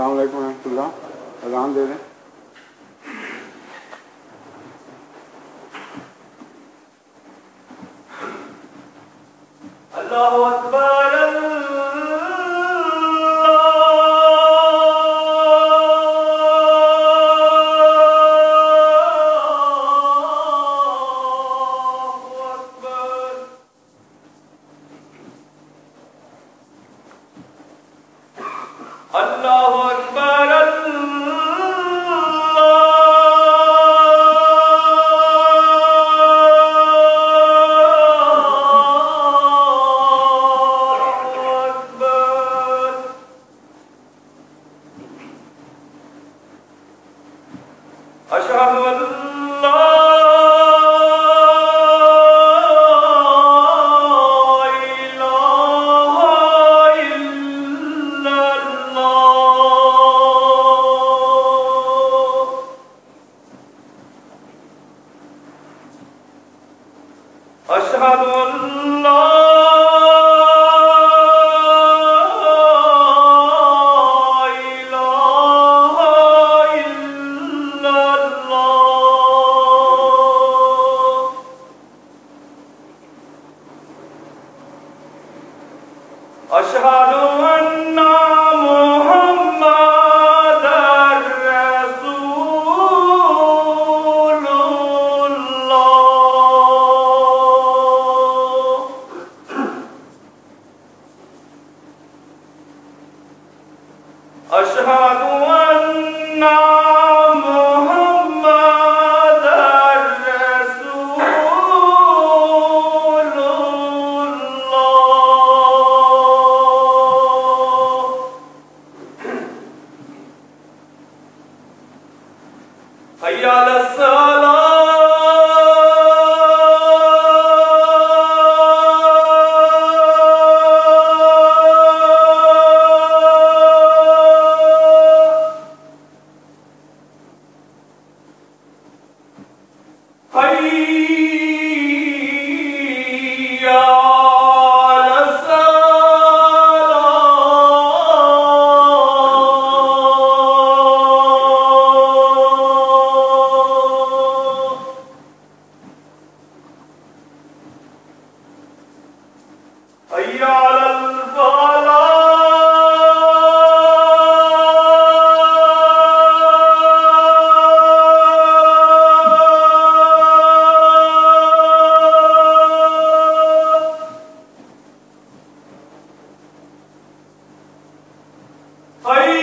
السلام علیکم ورحمۃ اللہ. اذان دے دیں. اللہ اکبر اللہ اکبر اشہد ان لا أشهد أن لا إله إلا الله. أشهد أن أشهد أن محمدا رسول الله. حي على الصلاة. حي على الصلاة. حي على الفلاح. حي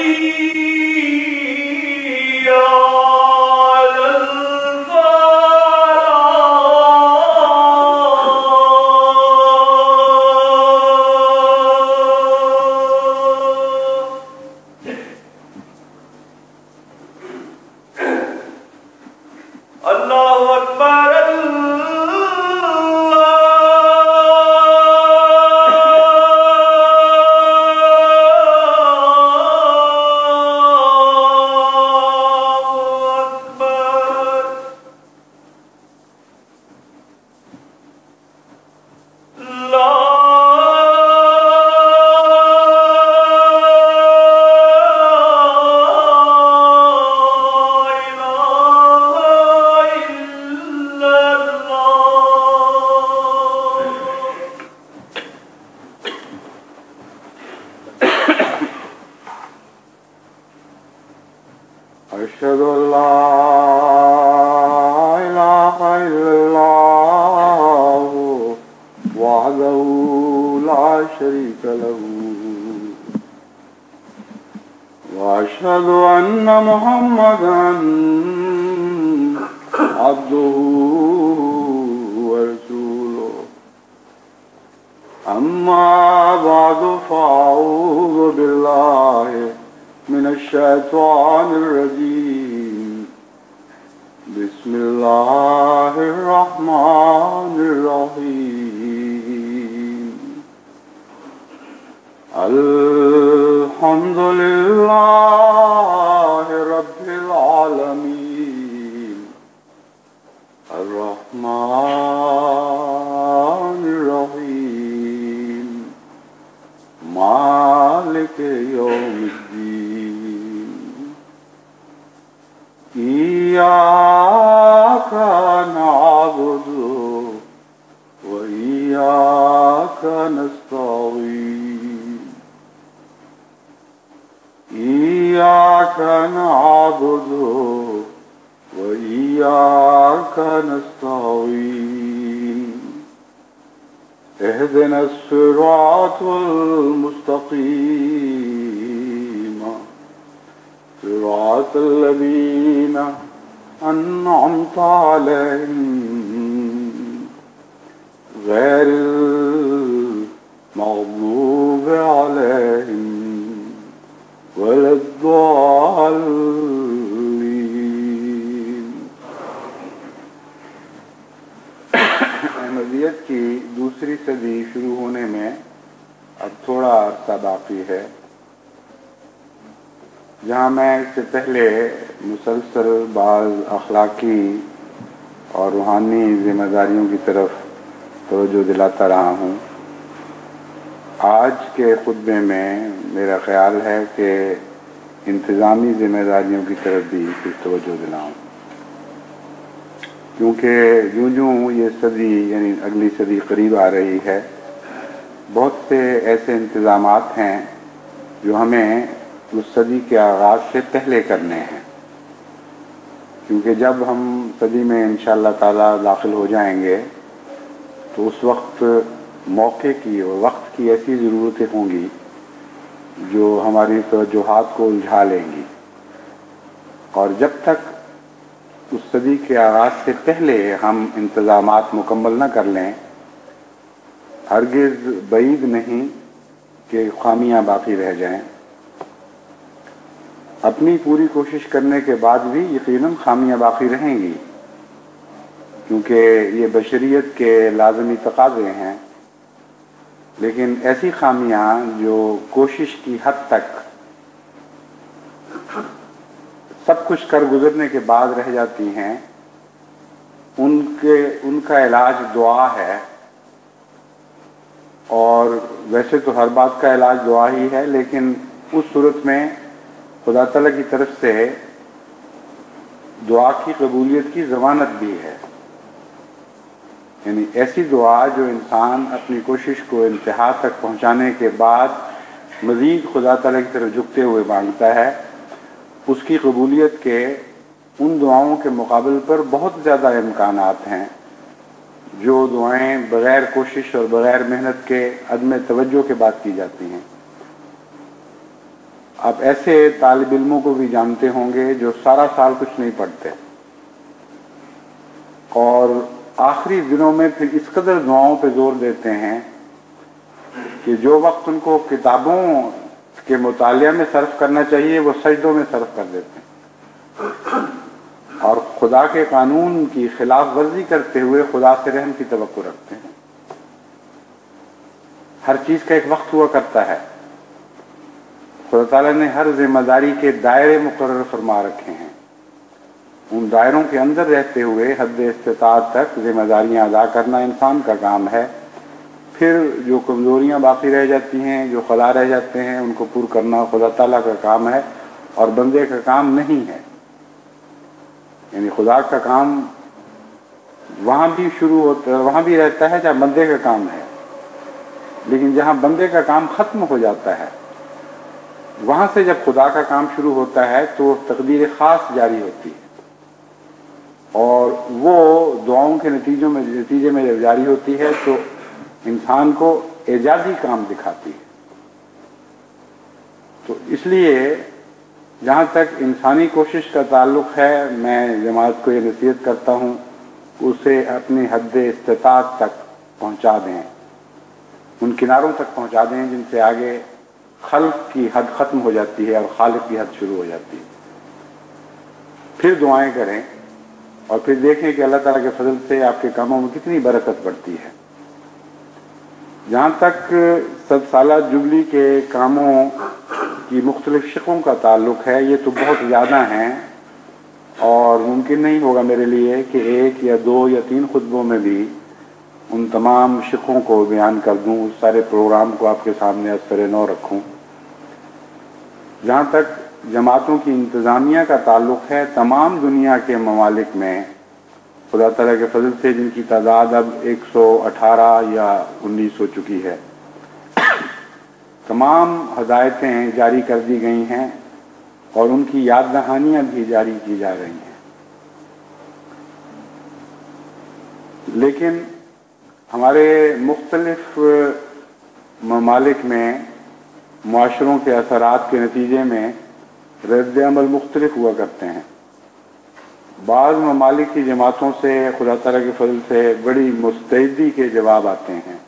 على الفلاح. اللہ اکبر أشهد أن لا إله إلا الله وحده لا شريك له وأشهد أن محمدا عبده ورسوله. أما بعد فأعوذ بالله من الشيطان الرجيم. بسم الله الرحمن الرحيم. الحمد لله رب العالمين الرحمن الرحيم مالك يوم الدين. نعبد وإياك نستعين إياك نعبد وإياك نستعين اهدنا الصراط المستقيم صراط الذين أنعمت عليهم غير المغضوب عليهم ولا الضالين. احمدیت کی دوسری صدی شروع ہونے میں اب تھوڑا عرصہ باقی ہے. جہاں میں اس سے پہلے مسلسل بعض اخلاقی اور روحانی ذمہ داریوں کی طرف توجہ دلاتا رہا ہوں، آج کے خطبے میں میرا خیال ہے کہ انتظامی ذمہ داریوں کی طرف بھی کچھ توجہ دلاؤں، کیونکہ جوں یہ صدی یعنی اگلی صدی قریب آ رہی ہے، بہت سے ایسے انتظامات ہیں جو ہمیں اس صدی کے آغاز سے پہلے کرنے ہیں، کیونکہ جب ہم صدی میں انشاءاللہ تعالی داخل ہو جائیں گے تو اس وقت موقع کی اور وقت کی ایسی ضرورتیں ہوں گی جو ہماری توجہات کو الجھا لیں گی، اور جب تک اس صدی کے آغاز سے پہلے ہم انتظامات مکمل نہ کر لیں، ہرگز بعید نہیں کہ خامیاں باقی رہ جائیں. اپنی پوری کوشش کرنے کے بعد بھی یقیناً خامیاں باقی رہیں گی، کیونکہ یہ بشریت کے لازمی تقاضے ہیں، لیکن ایسی خامیاں جو کوشش کی حد تک سب کچھ کر گزرنے کے بعد رہ جاتی ہیں، ان کا علاج دعا ہے. اور ویسے تو ہر بات کا علاج دعا ہی ہے، لیکن اس صورت میں خدا تعالیٰ کی طرف سے دعا کی قبولیت کی ضمانت بھی ہے. یعنی ایسی دعا جو انسان اپنی کوشش کو انتہا تک پہنچانے کے بعد مزید خدا تعالیٰ کی طرف جھکتے ہوئے مانگتا ہے، اس کی قبولیت کے ان دعاؤں کے مقابل پر بہت زیادہ امکانات ہیں جو دعائیں بغیر کوشش اور بغیر محنت کے عدم توجہ کے بعد کی جاتی ہیں. آپ ایسے طالب علموں کو بھی جانتے ہوں گے جو سارا سال کچھ نہیں پڑھتے اور آخری دنوں میں پھر اس قدر دعاؤں پہ زور دیتے ہیں کہ جو وقت ان کو کتابوں کے مطالعہ میں صرف کرنا چاہیے وہ سجدوں میں صرف کر دیتے ہیں، اور خدا کے قانون کی خلاف ورزی کرتے ہوئے خدا سے رحم کی توقع رکھتے ہیں. ہر چیز کا ایک وقت ہوا کرتا ہے. خدا تعالیٰ نے ہر ذمہ داری کے دائرے مقرر فرما رکھے ہیں، ان دائروں کے اندر رہتے ہوئے حد استطاعت تک ذمہ داریاں ادا کرنا انسان کا کام ہے. پھر جو کمزوریاں باقی رہ جاتی ہیں، جو خلا رہ جاتے ہیں، ان کو پور کرنا خدا تعالیٰ کا کام ہے اور بندے کا کام نہیں ہے. یعنی خدا کا کام وہاں بھی شروع ہوتا ہے، وہاں بھی رہتا ہے جہاں بندے کا کام ہے، لیکن جہاں بندے کا کام ختم ہو جاتا ہے وہاں سے جب خدا کا کام شروع ہوتا ہے تو تقدیر خاص جاری ہوتی ہے، اور وہ دعاؤں کے نتیجے میں جب جاری ہوتی ہے تو انسان کو اعجازی کام دکھاتی ہے. تو اس لیے جہاں تک انسانی کوشش کا تعلق ہے، میں جماعت کو یہ نصیحت کرتا ہوں کہ اسے اپنی حد استطاعت تک پہنچا دیں، ان کناروں تک پہنچا دیں جن سے آگے خلق کی حد ختم ہو جاتی ہے اور خالق کی حد شروع ہو جاتی ہے. پھر دعائیں کریں اور پھر دیکھیں کہ اللہ تعالیٰ کے فضل سے آپ کے کاموں میں کتنی برکت بڑھتی ہے. جہاں تک 100 سالہ جبلی کے کاموں کی مختلف شقوں کا تعلق ہے، یہ تو بہت زیادہ ہیں اور ممکن نہیں ہوگا میرے لیے کہ 1 یا 2 یا 3 خطبوں میں بھی ان تمام شقوں کو بیان کر دوں، اس سارے پروگرام کو آپ کے سامنے از سر نو رکھوں. جہاں تک جماعتوں کی انتظامیہ کا تعلق ہے، تمام دنیا کے ممالک میں खुदा ताला के फजल से जिनकी तादाद अब 118 या 19 हो चुकी है, तमाम हदायतें जारी कर दी गई हैं और उनकी याद दहानियाँ भी जारी की जा रही हैं। लेकिन हमारे मुख्तलिफ ममालिक में मुआशरों के असरात के नतीजे में रद्द अमल मुख्तलिफ हुआ करते हैं। बाज़ ममालिक की जमातों से खुदा ताला के फजल से बड़ी मुस्तैदी के जवाब आते हैं,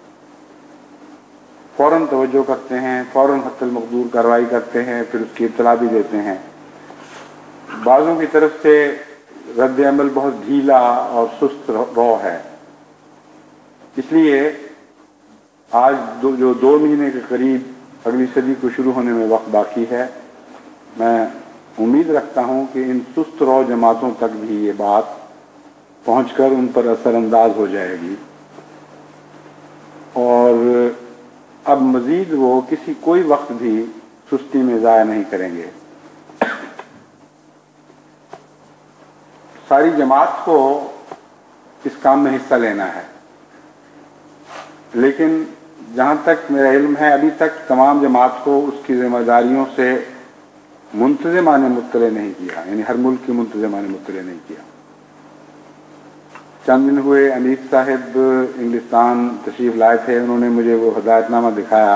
फ़ौरन तवज्जो करते हैं, फ़ौरन हत्तल मक़दूर कार्रवाई करते हैं, फिर उसकी इत्तला भी देते हैं। बाज़ों की तरफ से रद्द अमल बहुत ढीला और सुस्त रौ है। इसलिए आज जो 2 महीने के करीब अगली सदी को शुरू होने में वक्त बाकी है, मैं उम्मीद रखता हूँ कि इन सुस्त रौ जमातों तक भी ये बात पहुँचकर उन पर असरअंदाज हो जाएगी और अब मज़ीद वो कोई वक्त भी सुस्ती में ज़ाया नहीं करेंगे। सारी जमात को इस काम में हिस्सा लेना है, लेकिन जहाँ तक मेरा इल्म है अभी तक तमाम जमात को उसकी जिम्मेदारियों से मुंतज़िमाने मुत्तले नहीं किया, यानी हर मुल्क की मुंतज़िमाने मुत्तले नहीं किया। चंद दिन हुए अमीर साहब इंग्लिस्तान तशरीफ़ लाए थे, उन्होंने मुझे वो हदायतनामा दिखाया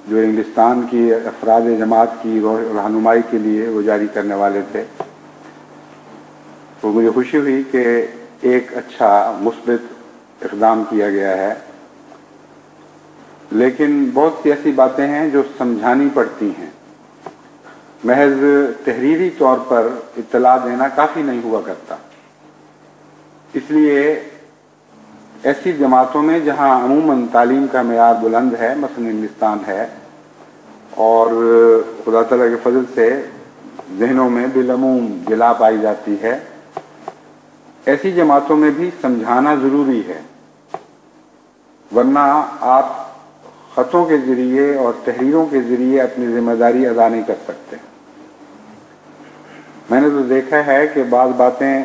जो इंग्लिस्तान की अफराद जमात की रहनुमाई के लिए वो जारी करने वाले थे। तो मुझे खुशी हुई कि एक अच्छा मुस्बित इक़दाम किया गया है, लेकिन बहुत सी ऐसी बातें हैं जो समझानी पड़ती हैं। महज तहरीरी तौर पर इत्तला देना काफ़ी नहीं हुआ करता। इसलिए ऐसी जमातों में जहाँ अमूमन तालीम का मेयार बुलंद है, मसलन इंग्लिस्तान है, और खुदा ताला के फजल से जहनों में बिलअमूम गिला पाई जाती है, ऐसी जमातों में भी समझाना ज़रूरी है, वरना आप ख़तों के ज़रिए और तहरीरों के ज़रिए अपनी ज़िम्मेदारी अदा नहीं कर सकते। मैंने तो देखा है कि बाज़ बातें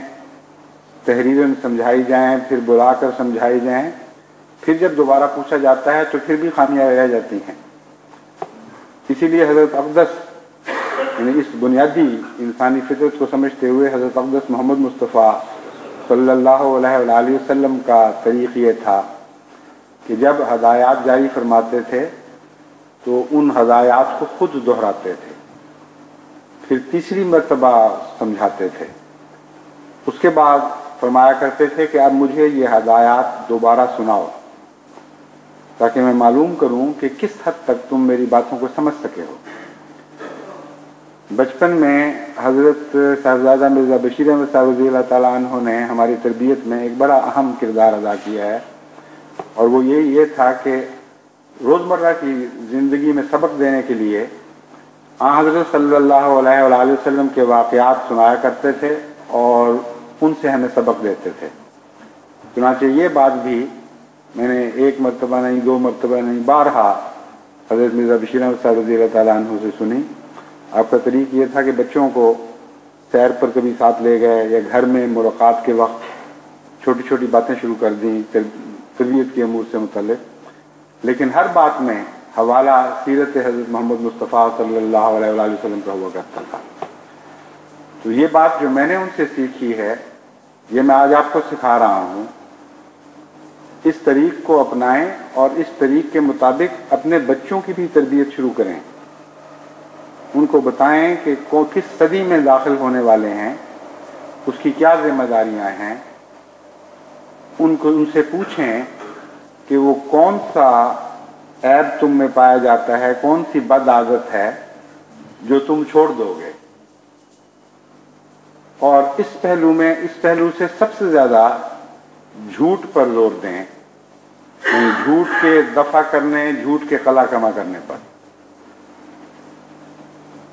तहरीरन समझाई जाएं, फिर बुलाकर समझाई जाएं, फिर जब दोबारा पूछा जाता है तो फिर भी खामियां रह जाती हैं। इसीलिए हज़रत अक़दस, यानी इस बुनियादी इंसानी फितरत को समझते हुए हज़रत अक़दस मोहम्मद मुस्तफ़ा सल्लल्लाहु अलैहि वसल्लम का तरीक़ ये था कि जब हदायत जारी फरमाते थे तो उन हदायत को खुद दोहराते थे, फिर तीसरी मरतबा समझाते थे, उसके बाद फरमाया करते थे कि अब मुझे ये हदायत दोबारा सुनाओ ताकि मैं मालूम करूं कि किस हद तक तुम मेरी बातों को समझ सके हो। बचपन में हज़रत साहबजादा मिर्ज़ा बशीर अहमद साहब रज़ी अल्लाह ताला अन्हु ने हमारी तरबियत में एक बड़ा अहम किरदार अदा किया है, और वो ये था कि रोज़मर्रा की ज़िंदगी में सबक देने के लिए हज़रत सल्लल्लाहु अलैहि वसल्लम के वाक़यात सुनाया करते थे और उनसे हमें सबक देते थे। चुनांचे ये बात भी मैंने एक मरतबा नहीं, 2 मरतबा नहीं, बारहा हज़रत मिर्ज़ा बशीर अहमद साहब रज़ी अल्लाह ताला अन्हु से सुनी। आपका तरीक़ ये था कि बच्चों को सैर पर कभी साथ ले गए या घर में मुलाकात के वक्त छोटी छोटी बातें शुरू कर दी तरबियत के अमूर से मुतल्लिक़, लेकिन हर बात में हवाला सीरत हज़रत मोहम्मद मुस्तफ़ा सल्लल्लाहु अलैहि वसल्लम का हुआ करता था। तो ये बात जो मैंने उनसे सीखी है, ये मैं आज आपको सिखा रहा हूँ। इस तरीक़ को अपनाएं और इस तरीक़ के मुताबिक अपने बच्चों की भी तरबियत शुरू करें। उनको बताएं कि किस सदी में दाखिल होने वाले हैं, उसकी क्या जिम्मेदारियां हैं। उनसे पूछें कि वो कौन सा ऐब तुम में पाया जाता है, कौन सी बद आदत है जो तुम छोड़ दोगे। और इस पहलू से सबसे ज़्यादा झूठ पर जोर दें, झूठ के दफा करने, झूठ के कला कमा करने पर।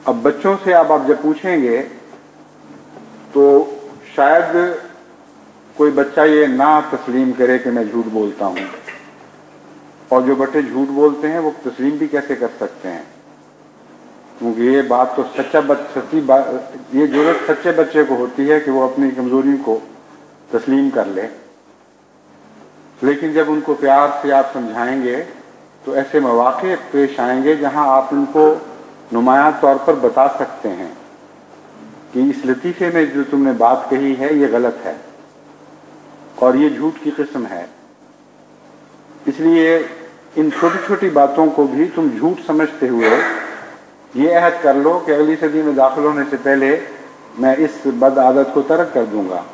अब बच्चों से आप जब पूछेंगे तो शायद कोई बच्चा ये ना तस्लीम करे कि मैं झूठ बोलता हूँ, और जो बच्चे झूठ बोलते हैं वो तस्लीम भी कैसे कर सकते हैं, क्योंकि ये बात तो सच्ची बात, ये जरूरत सच्चे बच्चे को होती है कि वो अपनी कमजोरी को तस्लीम कर ले, लेकिन जब उनको प्यार से आप समझाएंगे तो ऐसे मौक़े पेश आएंगे जहां आप उनको नुमायां तौर पर बता सकते हैं कि इस लतीफ़े में जो तुमने बात कही है ये गलत है और ये झूठ की किस्म है। इसलिए इन छोटी छोटी बातों को भी तुम झूठ समझते हुए ये अहद कर लो कि अगली सदी में दाखिल होने से पहले मैं इस बद आदत को तर्क कर दूंगा।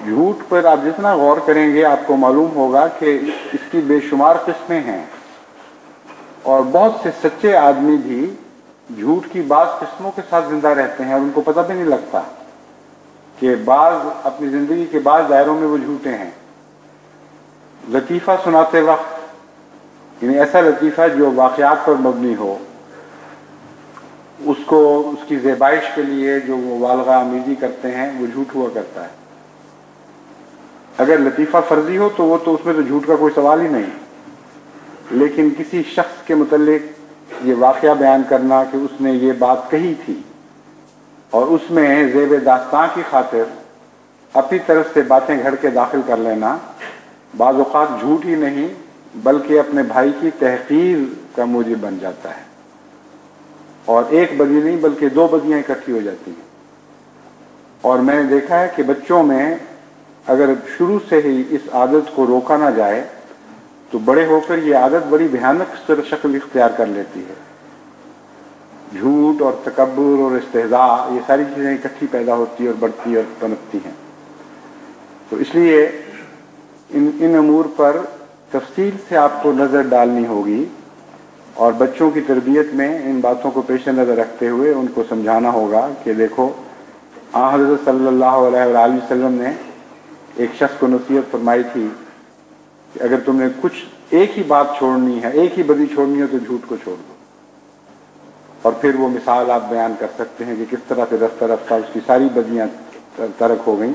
झूठ पर आप जितना गौर करेंगे आपको मालूम होगा कि इसकी बेशुमार किस्में हैं और बहुत से सच्चे आदमी भी झूठ की बाज़ किस्मों के साथ जिंदा रहते हैं और उनको पता भी नहीं लगता कि बाज़ अपनी ज़िंदगी के बाज़ दायरों में वो झूठे हैं। लतीफ़ा सुनाते वक्त यानी ऐसा लतीफ़ा जो वाक़यात पर मबनी हो, उसको उसकी ज़ेबाइश के लिए जो मुबालगा आमीज़ी करते हैं वो झूठ हुआ करता है। अगर लतीफ़ा फर्जी हो तो वो तो उसमें तो झूठ का कोई सवाल ही नहीं, लेकिन किसी शख्स के मुतल्लिक ये वाक़या बयान करना कि उसने ये बात कही थी और उसमें ज़ेब दास्तां की खातिर अपनी तरफ से बातें घड़ के दाखिल कर लेना बाज़ औक़ात झूठ ही नहीं बल्कि अपने भाई की तहक़ीर का मूजिब बन जाता है और एक बदी नहीं बल्कि दो बदियां इकट्ठी हो जाती हैं। और मैंने देखा है कि बच्चों में अगर शुरू से ही इस आदत को रोका ना जाए तो बड़े होकर ये आदत बड़ी भयानक शक्ल इख्तियार कर लेती है। झूठ और तकब्बुर और इस्तेहज़ा ये सारी चीज़ें इकट्ठी पैदा होती और बढ़ती और पनपती हैं। तो इसलिए इन अमूर पर तफसील से आपको नज़र डालनी होगी और बच्चों की तरबियत में इन बातों को पेश नज़र रखते हुए उनको समझाना होगा कि देखो हज़रत सल्लल्लाहु अलैहि वसल्लम ने एक शख्स को नसीहत फरमाई थी कि अगर तुमने कुछ एक ही बात छोड़नी है, एक ही बदी छोड़नी है तो झूठ को छोड़ दो। और फिर वो मिसाल आप बयान कर सकते हैं कि किस तरह से रफ्ता रफ्ता उसकी सारी बदियां तर्क हो गईं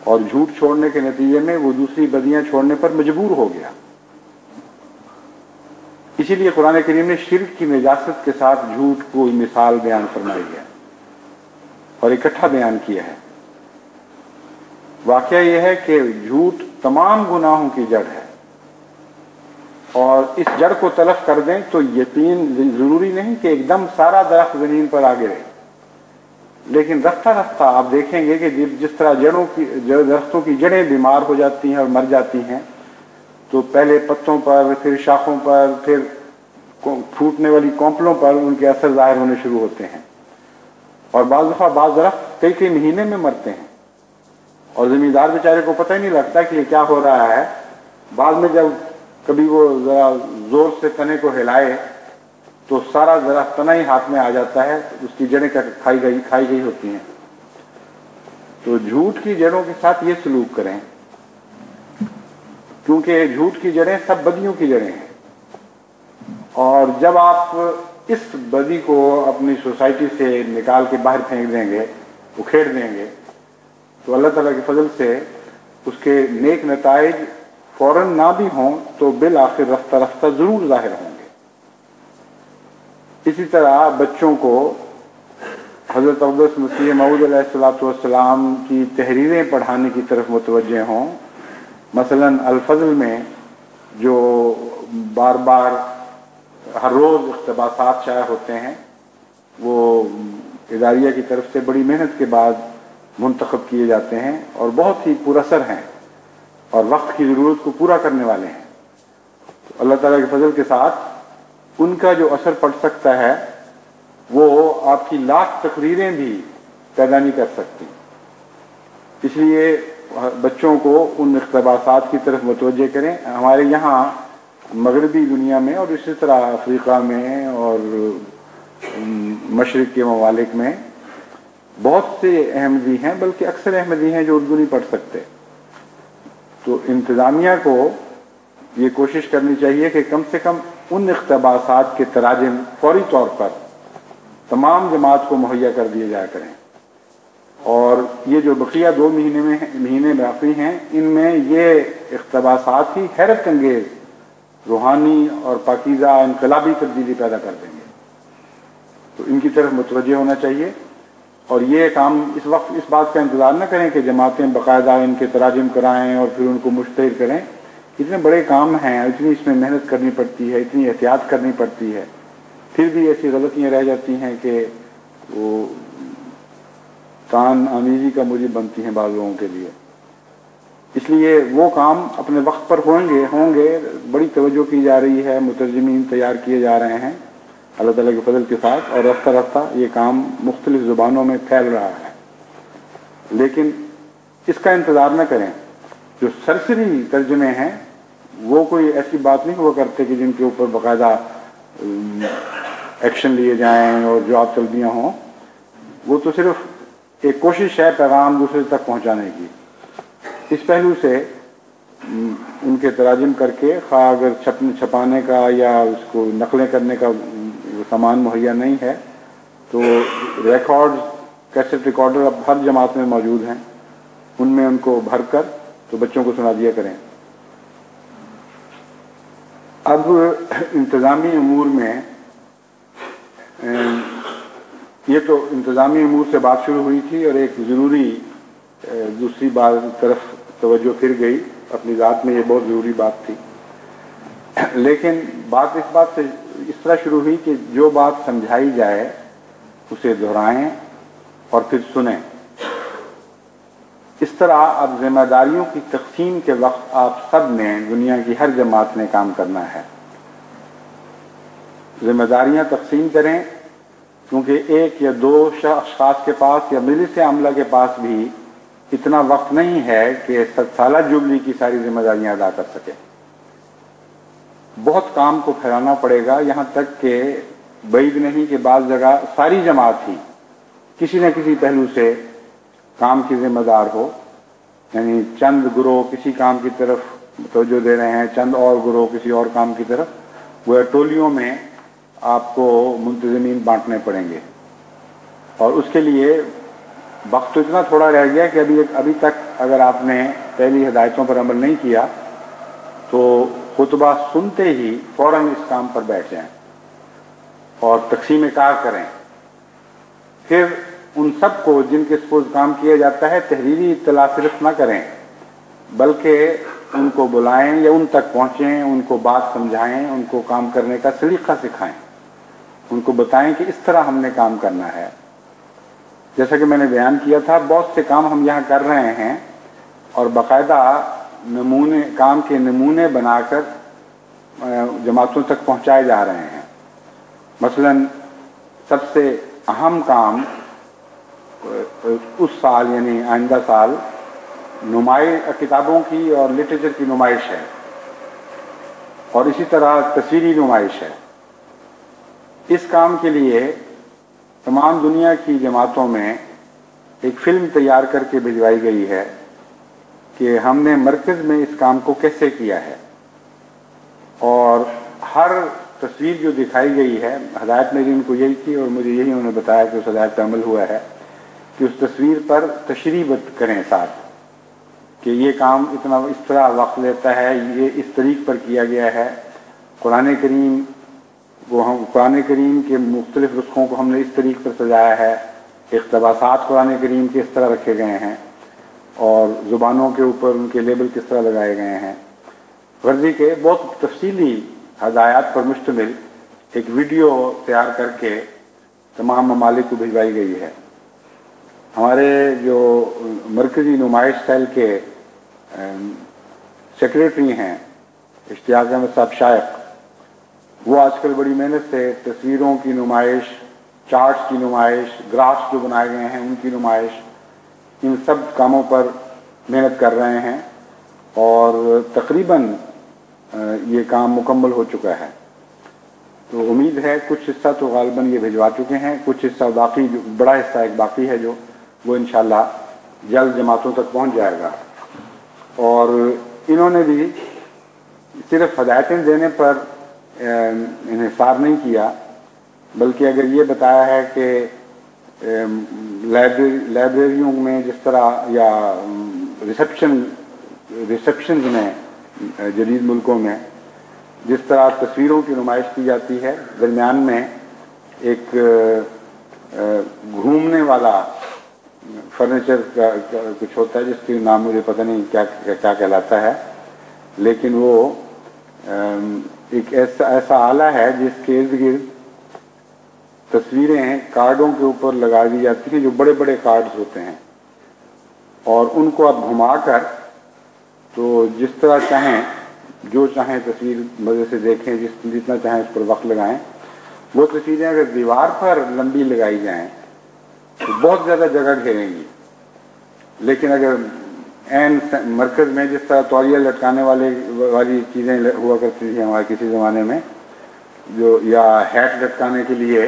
और झूठ छोड़ने के नतीजे में वो दूसरी बदियां छोड़ने पर मजबूर हो गया। इसीलिए कुरान करीम ने शिर्क की नजासत के साथ झूठ को मिसाल बयान फरमाई है और इकट्ठा बयान किया है। वाकया यह है कि झूठ तमाम गुनाहों की जड़ है और इस जड़ को तलफ कर दें तो यकीन जरूरी नहीं कि एकदम सारा दरख्त जमीन पर आ गिरे, लेकिन रफ्ता रफ्ता आप देखेंगे कि जिस तरह दरख्तों की जड़ें बीमार हो जाती हैं और मर जाती हैं तो पहले पत्तों पर, फिर शाखों पर, फिर फूटने वाली कौंपलों पर उनके असर जाहिर होने शुरू होते हैं और बाज़ दफ़ा बाज़ दरख्त कई कई महीने में मरते हैं और ज़मींदार बेचारे को पता ही नहीं लगता कि ये क्या हो रहा है। बाद में जब कभी वो ज़रा ज़ोर से तने को हिलाए तो सारा ज़रा तना ही हाथ में आ जाता है, उसकी जड़ें खाई गई होती हैं। तो झूठ की जड़ों के साथ ये सलूक करें क्योंकि झूठ की जड़ें सब बदियों की जड़ें हैं और जब आप इस बदी को अपनी सोसाइटी से निकाल के बाहर फेंक देंगे, उखेड़ देंगे, तो अल्लाह ताला के फजल से उसके नेक नताइज फौरन ना भी हों तो बिल आखिर रफ्ता रफ्ता जरूर जाहिर होंगे। इसी तरह बच्चों को हज़रत अक़दस मसीह मऊद अलैहिस्सलाम की तहरीरें पढ़ाने की तरफ मुतवज्जे हों। मसलन अल-फज़ल में जो बार बार हर रोज़ इक़्तिबासात शाया होते हैं वो इदारिया की तरफ से बड़ी मेहनत के बाद मुंतखब किए जाते हैं और बहुत ही पुरअसर हैं और वक्त की ज़रूरत को पूरा करने वाले हैं। तो अल्लाह ताला के फजल के साथ उनका जो असर पड़ सकता है वो आपकी लाख तकरीरें भी पैदा नहीं कर सकती। इसलिए बच्चों को उन इक़्तिबासात की तरफ मुतवज्जे करें। हमारे यहाँ मगरबी दुनिया में और इसी तरह अफ्रीका में और मशरिक़ के ममालिक में बहुत से अहमदी हैं, बल्कि अक्सर अहमदी हैं जो उर्दू नहीं पढ़ सकते। तो इंतज़ामिया को ये कोशिश करनी चाहिए कि कम से कम उन इक़्तिबासात के तराजिम फौरी तौर पर तमाम जमात को मुहैया कर दिए जाया करें और ये जो बकिया 2 महीने बाकी हैं इनमें ये इक़्तिबासात ही हैरत अंगेज़ रूहानी और पाकीज़ा इनकलाबी तब्दीली पैदा कर देंगे। तो इनकी तरफ मुतवज्जे होना चाहिए اور یہ کام اس وقت اس بات کا انتظار نہ کریں کہ جماعتیں باقاعدہ ان کے تراجم کرائیں اور پھر ان کو مشتہر کریں. اتنے بڑے کام ہیں, اتنی اس میں محنت کرنی پڑتی ہے, اتنی احتیاط کرنی پڑتی ہے, پھر بھی ایسی غلطیاں رہ جاتی ہیں کہ وہ تان آمیزی کا موجب بنتی ہیں بعض لوگوں کے لیے. اس لیے وہ کام اپنے وقت پر ہوں گے. بڑی توجہ کی جا رہی ہے, مترجمین تیار کیے جا رہے ہیں اللہ تعالیٰ کے فضل کے ساتھ, اور رفتہ رفتہ یہ کام مختلف زبانوں میں پھیل رہا ہے. لیکن اس کا انتظار نہ کریں. جو سرسری ترجمے ہیں وہ کوئی ایسی بات نہیں ہوا کرتے کہ جن کے اوپر باقاعدہ ایکشن لیے جائیں اور جواب طلبیاں ہوں. وہ تو صرف ایک کوشش ہے پیغام دوسرے تک پہنچانے کی. اس پہلو سے ان کے تراجم کر کے خواہ اگر چھپانے کا یا اس کو نقلیں کرنے کا سامان مہیا نہیں ہے تو ریکارڈ کیسٹ ریکارڈر اب ہر جماعت میں موجود ہیں, ان میں ان کو بھر کر تو بچوں کو سنا دیا کریں. اب انتظامی امور میں یہ تو انتظامی امور سے بات شروع ہوئی تھی, اور ایک ضروری دوسری بات طرف توجہ پھر گئی. اپنی ذات میں یہ بہت ضروری بات تھی, لیکن بات اس بات سے اس طرح شروع ہوئی کہ جو بات سمجھائی جائے اسے دہرائیں اور پھر سنیں. اس طرح اب ذمہ داریوں کی تقسیم کے وقت آپ سب نے, دنیا کی ہر جماعت نے کام کرنا ہے. ذمہ داریاں تقسیم کریں, کیونکہ ایک یا دو اشخاص کے پاس یا مجلس عاملہ کے پاس بھی اتنا وقت نہیں ہے کہ 7 سالہ جوبلی کی ساری ذمہ داریاں ادا کر سکے. بہت کام کو پھیلانا پڑے گا, یہاں تک کہ بعید نہیں کہ بعض جگہ ساری جماعت ہی کسی نہ کسی پہلو سے کام کی ذمہ دار ہو. یعنی چند گروہ کسی کام کی طرف توجہ دے رہے ہیں, چند اور گروہ کسی اور کام کی طرف, وہ ٹولیوں میں آپ کو منتظمین بانٹنے پڑیں گے. اور اس کے لیے وقت تو اتنا تھوڑا رہ گیا کہ ابھی تک اگر آپ نے پہلی ہدایتوں پر عمل نہیں کیا تو خطبہ سنتے ہی فوراً اس کام پر بیٹھ جائیں اور تقسیم کار کریں. پھر ان سب کو جن کے سپوز کام کیا جاتا ہے تحریری اطلاع صرف نہ کریں, بلکہ ان کو بلائیں یا ان تک پہنچیں, ان کو بات سمجھائیں, ان کو کام کرنے کا سلیقہ سکھائیں, ان کو بتائیں کہ اس طرح ہم نے کام کرنا ہے. جیسا کہ میں نے بیان کیا تھا, بہت سے کام ہم یہاں کر رہے ہیں اور باقاعدہ کام کے نمونے بنا کر جماعتوں تک پہنچائے جا رہے ہیں. مثلا سب سے اہم کام اس سال یعنی آئندہ سال کتابوں کی اور لٹریچر کی نمائش ہے, اور اسی طرح تصویری نمائش ہے. اس کام کے لیے تمام دنیا کی جماعتوں میں ایک فلم تیار کر کے بھجوائی گئی ہے کہ ہم نے مرکز میں اس کام کو کیسے کیا ہے. اور ہر تصویر جو دکھائی گئی ہے, ہدایت میری ان کو یہی تھی اور مجھے یہی انہوں نے بتایا کہ اس ہدایت پہ عمل ہوا ہے کہ اس تصویر پر تشریح کریں ساتھ کہ یہ کام اتنا اس طرح وقت لیتا ہے, یہ اس طریق پر کیا گیا ہے. قرآن کریم کے مختلف نسخوں کو ہم نے اس طریق پر سجایا ہے, اقتباسات قرآن کریم کے اس طرح رکھے گئے ہیں, اور زبانوں کے اوپر ان کے لیبل کس طرح لگائے گئے ہیں. غرضی کے بہت تفصیلی ہدایات پر مشتمل ایک ویڈیو تیار کر کے تمام ممالک کو بھجوائی گئی ہے. ہمارے جو مرکزی نمائش سیل کے سیکریٹری ہیں اشتیاق احمد صاحب شائق, وہ آج کل بڑی محنت سے تصویروں کی نمائش, چارٹس کی نمائش, گرافس جو بنائے گئے ہیں ان کی نمائش, ان سب کاموں پر محنت کر رہے ہیں, اور تقریباً یہ کام مکمل ہو چکا ہے. تو امید ہے کچھ حصہ تو غالباً یہ بھجوا چکے ہیں, کچھ حصہ باقی, جو بڑا حصہ ایک باقی ہے جو وہ انشاءاللہ جلد جماعتوں تک پہنچ جائے گا. اور انہوں نے بھی صرف ہدایتیں دینے پر انحصار نہیں کیا, بلکہ اگر یہ بتایا ہے کہ لائبریریوں میں جس طرح یا ریسپشنز میں جدید ملکوں میں جس طرح تصویروں کی نمائش کی جاتی ہے, درمیان میں ایک घूमने वाला फर्नीचर का कुछ होता है जिसके नाम मुझे पता नहीं क्या क्या कहलाता है, लेकिन वो एक ऐसा आला है जिसके इर्द गिर्द तस्वीरें कार्डों के ऊपर लगा दी जाती हैं, जो बड़े बड़े कार्ड्स होते हैं, और उनको आप घुमाकर तो जिस तरह चाहें, जो चाहें तस्वीर मज़े से देखें, जितना चाहें उस पर वक्त लगाएं। वो तस्वीरें अगर दीवार पर लंबी लगाई जाएं तो बहुत ज़्यादा जगह घेरेंगी, लेकिन अगर एन मरकज़ में जिस तरह तौलिया लटकाने वाली चीज़ें हुआ करती थी हमारे किसी ज़माने में, जो या हैट लटकाने के लिए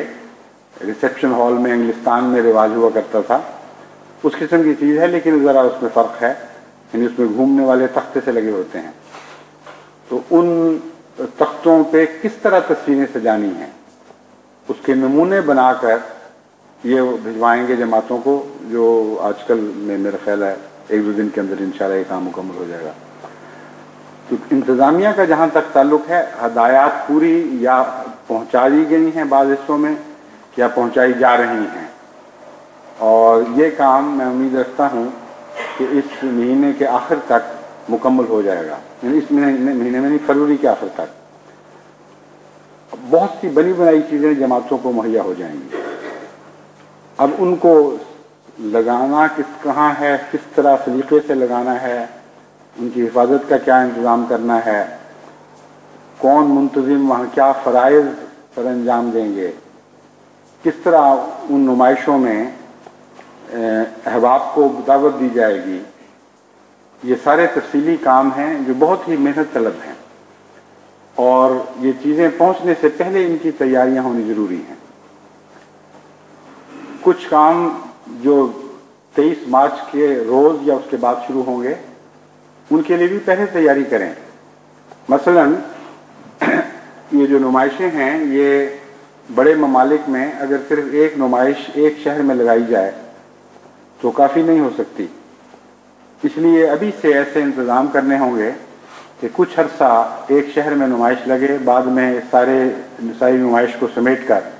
रिसेप्शन हॉल में इंग्लिस्तान में रिवाज हुआ करता था, उस किस्म की चीज़ है, लेकिन ज़रा उसमें फ़र्क है, यानी उसमें घूमने वाले तख्ते से लगे होते हैं। तो उन तख्तों पे किस तरह तस्वीरें सजानी हैं, उसके नमूने बनाकर ये भिजवाएंगे जमातों को, जो आजकल में मेरा ख्याल है 1-2 दिन के अंदर इंशाल्लाह ये काम मुकम्मल हो जाएगा। तो इंतज़ामिया का जहाँ तक ताल्लुक़ है, हदायत पूरी या पहुँचा दी गई हैं बाज़ हिस्सों में, या पहुँचाई जा रही हैं, और ये काम मैं उम्मीद रखता हूँ कि इस महीने के आखिर तक मुकम्मल हो जाएगा, यानी इस महीने में नहीं, फरवरी के आखिर तक बहुत सी बनी बनाई चीज़ें जमातों को मुहैया हो जाएंगी। अब उनको लगाना कहाँ है, किस तरह सलीक़े से लगाना है, उनकी हिफाजत का क्या इंतज़ाम करना है, कौन मुंतज़िम वहाँ क्या फ़राइज़ पर अंजाम देंगे, किस तरह उन नुमाइशों में अहबाब को दावत दी जाएगी, ये सारे तफसीली काम हैं जो बहुत ही मेहनत तलब हैं, और ये चीज़ें पहुँचने से पहले इनकी तैयारियाँ होनी ज़रूरी हैं। कुछ काम जो 23 मार्च के रोज़ या उसके बाद शुरू होंगे, उनके लिए भी पहले तैयारी करें। मसलन ये जो नुमाइशें हैं, ये बड़े ममालिक में अगर सिर्फ एक नुमाइश एक शहर में लगाई जाए तो काफ़ी नहीं हो सकती, इसलिए अभी से ऐसे इंतज़ाम करने होंगे कि कुछ अरसा एक शहर में नुमाइश लगे, बाद में सारी नुमाइश को समेट कर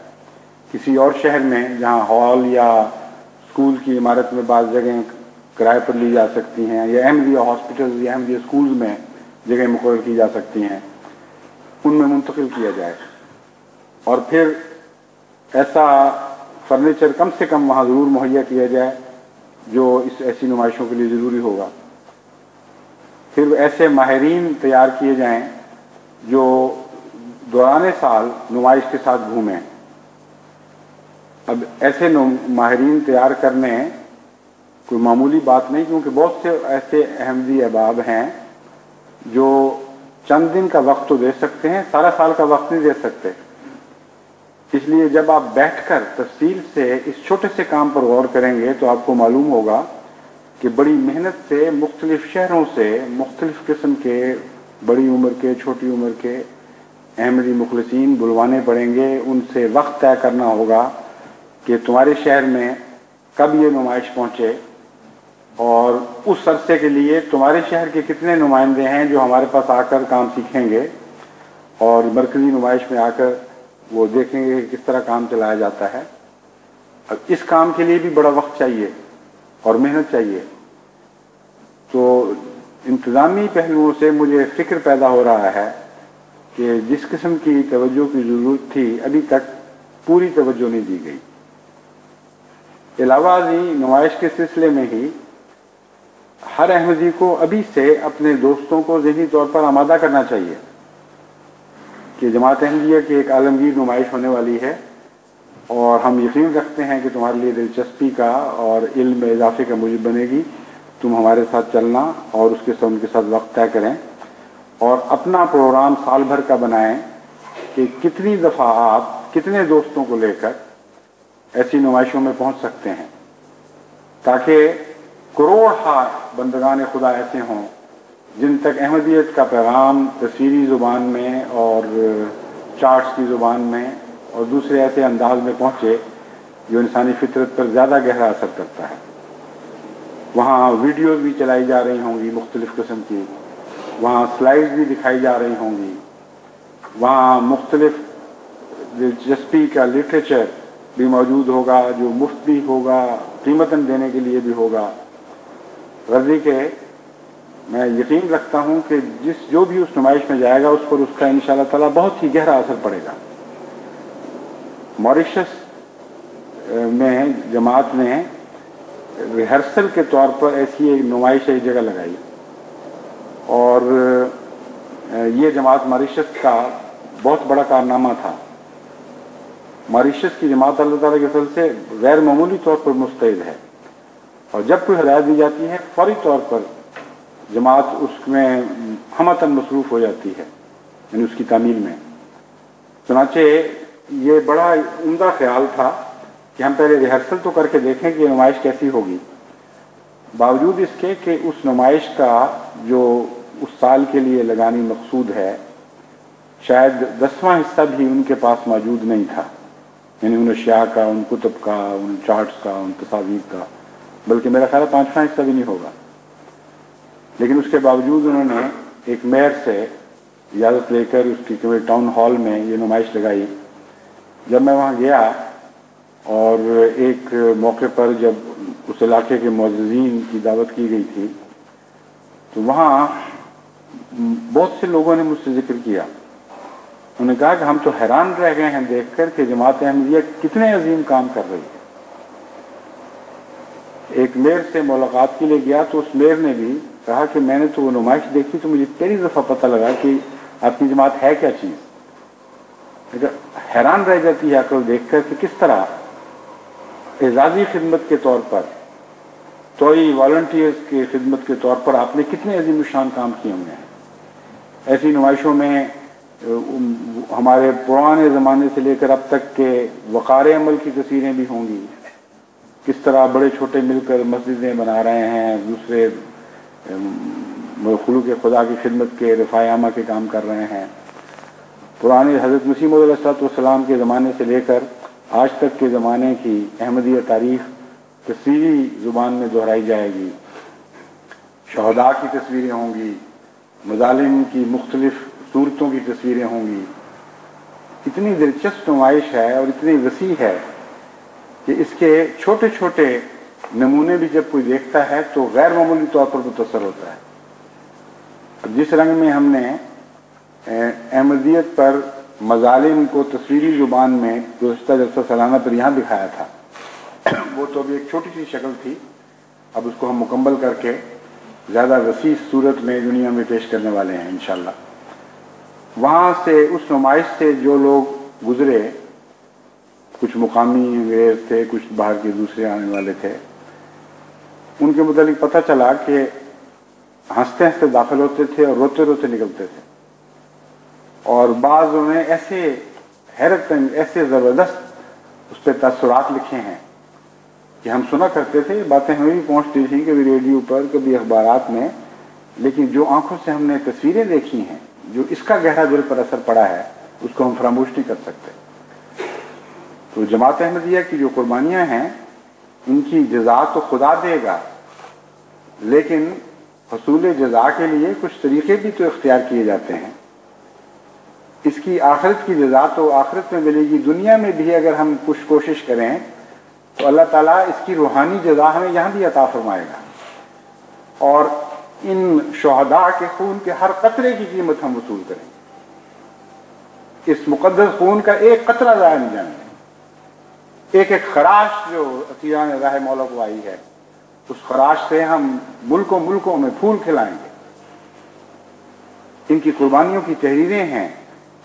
किसी और शहर में, जहाँ हॉल या स्कूल की इमारत में बाज़ जगह किराए पर ली जा सकती हैं, या अहमदिया हॉस्पिटल या अहमदिया स्कूल में जगह मुकर्रर की जा सकती हैं, उनमें मुंतकिल किया जाए, और फिर ऐसा फर्नीचर कम से कम वहाँ ज़रूर मुहैया किया जाए जो ऐसी नुमाइशों के लिए ज़रूरी होगा। फिर ऐसे माहिरीन तैयार किए जाएं जो दौरान साल नुमाइश के साथ घूमें। अब ऐसे माहिरीन तैयार करने कोई मामूली बात नहीं, क्योंकि बहुत से ऐसे अहमदी अहबाब हैं जो चंद दिन का वक्त तो दे सकते हैं, सारा साल का वक्त नहीं दे सकते। इसलिए जब आप बैठकर तफसील से इस छोटे से काम पर गौर करेंगे तो आपको मालूम होगा कि बड़ी मेहनत से मुख्तलिफ शहरों से मुख्तलिफ किस्म के, बड़ी उम्र के, छोटी उम्र के अहमदी मुखलिसीन बुलवाने पड़ेंगे। उनसे वक्त तय करना होगा कि तुम्हारे शहर में कब ये नुमाइश पहुँचे, और उस अरसे के लिए तुम्हारे शहर के कितने नुमाइंदे हैं जो हमारे पास आकर काम सीखेंगे और मरकज़ी नुमाइश में आकर वो देखेंगे कि किस तरह काम चलाया जाता है। अब इस काम के लिए भी बड़ा वक्त चाहिए और मेहनत चाहिए। तो इंतज़ामी पहलुओं से मुझे फ़िक्र पैदा हो रहा है कि जिस किस्म की तवज्जो की ज़रूरत थी अभी तक पूरी तवज्जो नहीं दी गई। अलावा नुमाइश के सिलसिले में ही हर अहमदी को अभी से अपने दोस्तों को ज़हनी तौर पर आमादा करना चाहिए कि जमात अहमदिया की एक आलमगीर नुमाइश होने वाली है, और हम यकीन रखते हैं कि तुम्हारे लिए दिलचस्पी का और इल्म में इजाफे का मूजिब बनेगी। तुम हमारे साथ चलना और उनके साथ वक्त तय करें, और अपना प्रोग्राम साल भर का बनाएं कि कितनी दफ़ा आप कितने दोस्तों को लेकर ऐसी नुमाइशों में पहुंच सकते हैं, ताकि करोड़ बंदगान खुदा ऐसे हों जिन तक अहमदियत का पैगाम तस्वीरी ज़ुबान में और चार्ट्स की ज़ुबान में और दूसरे ऐसे अंदाज में पहुँचे जो इंसानी फितरत पर ज़्यादा गहरा असर करता है। वहाँ वीडियोज़ भी चलाई जा रही होंगी मुख्तलिफ़ किस्म की, वहाँ स्लाइड्स भी दिखाई जा रही होंगी, वहाँ मुख्तलिफ़ दिलचस्पी का लिटरेचर بھی موجود ہوگا, جو مفت بھی ہوگا, قیمتاً دینے کے لیے بھی ہوگا. غرضی کہ میں یقین رکھتا ہوں کہ جو بھی اس نمائش میں جائے گا اس پر اس کا انشاءاللہ تعالیٰ بہت ہی گہرا اثر پڑے گا. موریشس میں جماعت نے ریہرسل کے طور پر ایسی ایک نمائش ایک جگہ لگائی, اور یہ جماعت موریشس کا بہت بڑا کارنامہ تھا. موریشس کی جماعت اللہ تعالیٰ کے فضل سے غیر معمولی طور پر مستعد ہے, اور جب کوئی ہدایت دی جاتی ہے فوری طور پر جماعت اس میں ہمتاً مصروف ہو جاتی ہے, یعنی اس کی تعمیل میں. چنانچہ یہ بڑا عمدہ خیال تھا کہ ہم پہلے ریہرسل تو کر کے دیکھیں کہ یہ نمائش کیسی ہوگی, باوجود اس کے کہ اس نمائش کا جو اس سال کے لیے لگانی مقصود ہے شاید 10واں حصہ بھی ان کے پاس موجود نہیں تھا, یعنی ان اشیاء کا, ان کتب کا, ان چارٹس کا, ان تصاویر کا, بلکہ میرا خیال ہے 5واں حصہ بھی نہیں ہوگا. لیکن اس کے باوجود انہوں نے ایک میئر سے اجازت لے کر اس کی ٹاؤن ہال میں یہ نمائش لگائی. جب میں وہاں گیا اور ایک موقع پر جب اس علاقے کے معززین کی دعوت کی گئی تھی تو وہاں بہت سے لوگوں نے مجھ سے ذکر کیا. انہوں نے کہا کہ ہم تو حیران رہ گئے ہیں دیکھ کر کہ جماعت احمدیہ کتنے عظیم کام کر رہی ہے. ایک میئر سے ملاقات کے لیے گیا تو اس میئر نے بھی کہا کہ میں نے تو وہ نمائش دیکھی تو مجھے پہلی دفعہ پتہ لگا کہ آپ کی جماعت ہے کیا چیز. حیران رہ جاتی ہے عقل دیکھ کر کہ کس طرح اعزازی خدمت کے طور پر, توئی والنٹیئرز کی خدمت کے طور پر آپ نے کتنے عظیم الشان کام کیے ہوئے ہیں. ایسی نمائشوں میں ہمارے پرانے زمانے سے لے کر اب تک کے وقار عمل کی تصویریں بھی ہوں گی, کس طرح بڑے چھوٹے مل کر مسجدیں بنا رہے ہیں, دوسرے خلوق خدا کی خدمت کے رفاع عامہ کے کام کر رہے ہیں. پرانے حضرت مسیح موعود علیہ السلام کے زمانے سے لے کر آج تک کے زمانے کی احمدیہ تاریخ تصویری زبان میں دہرائی جائے گی. شہداء کی تصویریں ہوں گی, مظالم کی مختلف صورتوں کی تصویریں ہوں گی. اتنی دلچسپ نمائش ہے اور اتنی وسیع ہے کہ اس کے چھوٹے چھوٹے نمونے بھی جب کوئی دیکھتا ہے تو غیر معمولی طور پر متاثر ہوتا ہے. جس رنگ میں ہم نے احمدیت پر مظالم کو تصویری زبان میں گزشتہ جلسہ سالانہ پر یہاں دکھایا تھا وہ تو ابھی ایک چھوٹی سی شکل تھی, اب اس کو ہم مکمل کر کے زیادہ وسیع صورت میں دنیا میں پیش کرنے والے ہیں انشاءاللہ. وہاں سے اس نمائش سے جو لوگ گزرے, کچھ مقامی انگریز تھے, کچھ باہر کے دوسرے آنے والے تھے, ان کے متعلق پتہ چلا کہ ہنستے ہنستے داخل ہوتے تھے اور روتے روتے نکلتے تھے. اور بعض انہوں نے ایسے حیرت ایسے زبردست اس پہ تاثرات لکھے ہیں کہ ہم سنا کرتے تھے, یہ باتیں ہمیں بھی پہنچتی تھیں کبھی ریڈیو پر کبھی اخبارات میں, لیکن جو آنکھوں سے ہم نے تصویریں دیکھی ہیں, جو اس کا گہرا دل پر اثر پڑا ہے, اس کو ہم فراموش نہیں کر سکتے. تو جماعت احمدیہ کی جو قربانیاں ہیں ان کی جزا تو خدا دے گا, لیکن حصول جزا کے لیے کچھ طریقے بھی تو اختیار کیے جاتے ہیں. اس کی آخرت کی جزا تو آخرت میں ملے گی. دنیا میں بھی اگر ہم کچھ کوشش کریں تو اللہ تعالیٰ اس کی روحانی جزا ہمیں یہاں بھی عطا فرمائے گا, اور ان شہداء کے خون کے ہر قطرے کی قیمت ہم وصول کریں گے. اس مقدس خون کا ایک قطرہ ضائع نہیں جانے گا. ایک ایک خراش جو عطیہ نے راہ مولا کو آئی ہے, اس خراش سے ہم ملکوں میں پھول کھلائیں گے. ان کی قربانیوں کی تحریریں ہیں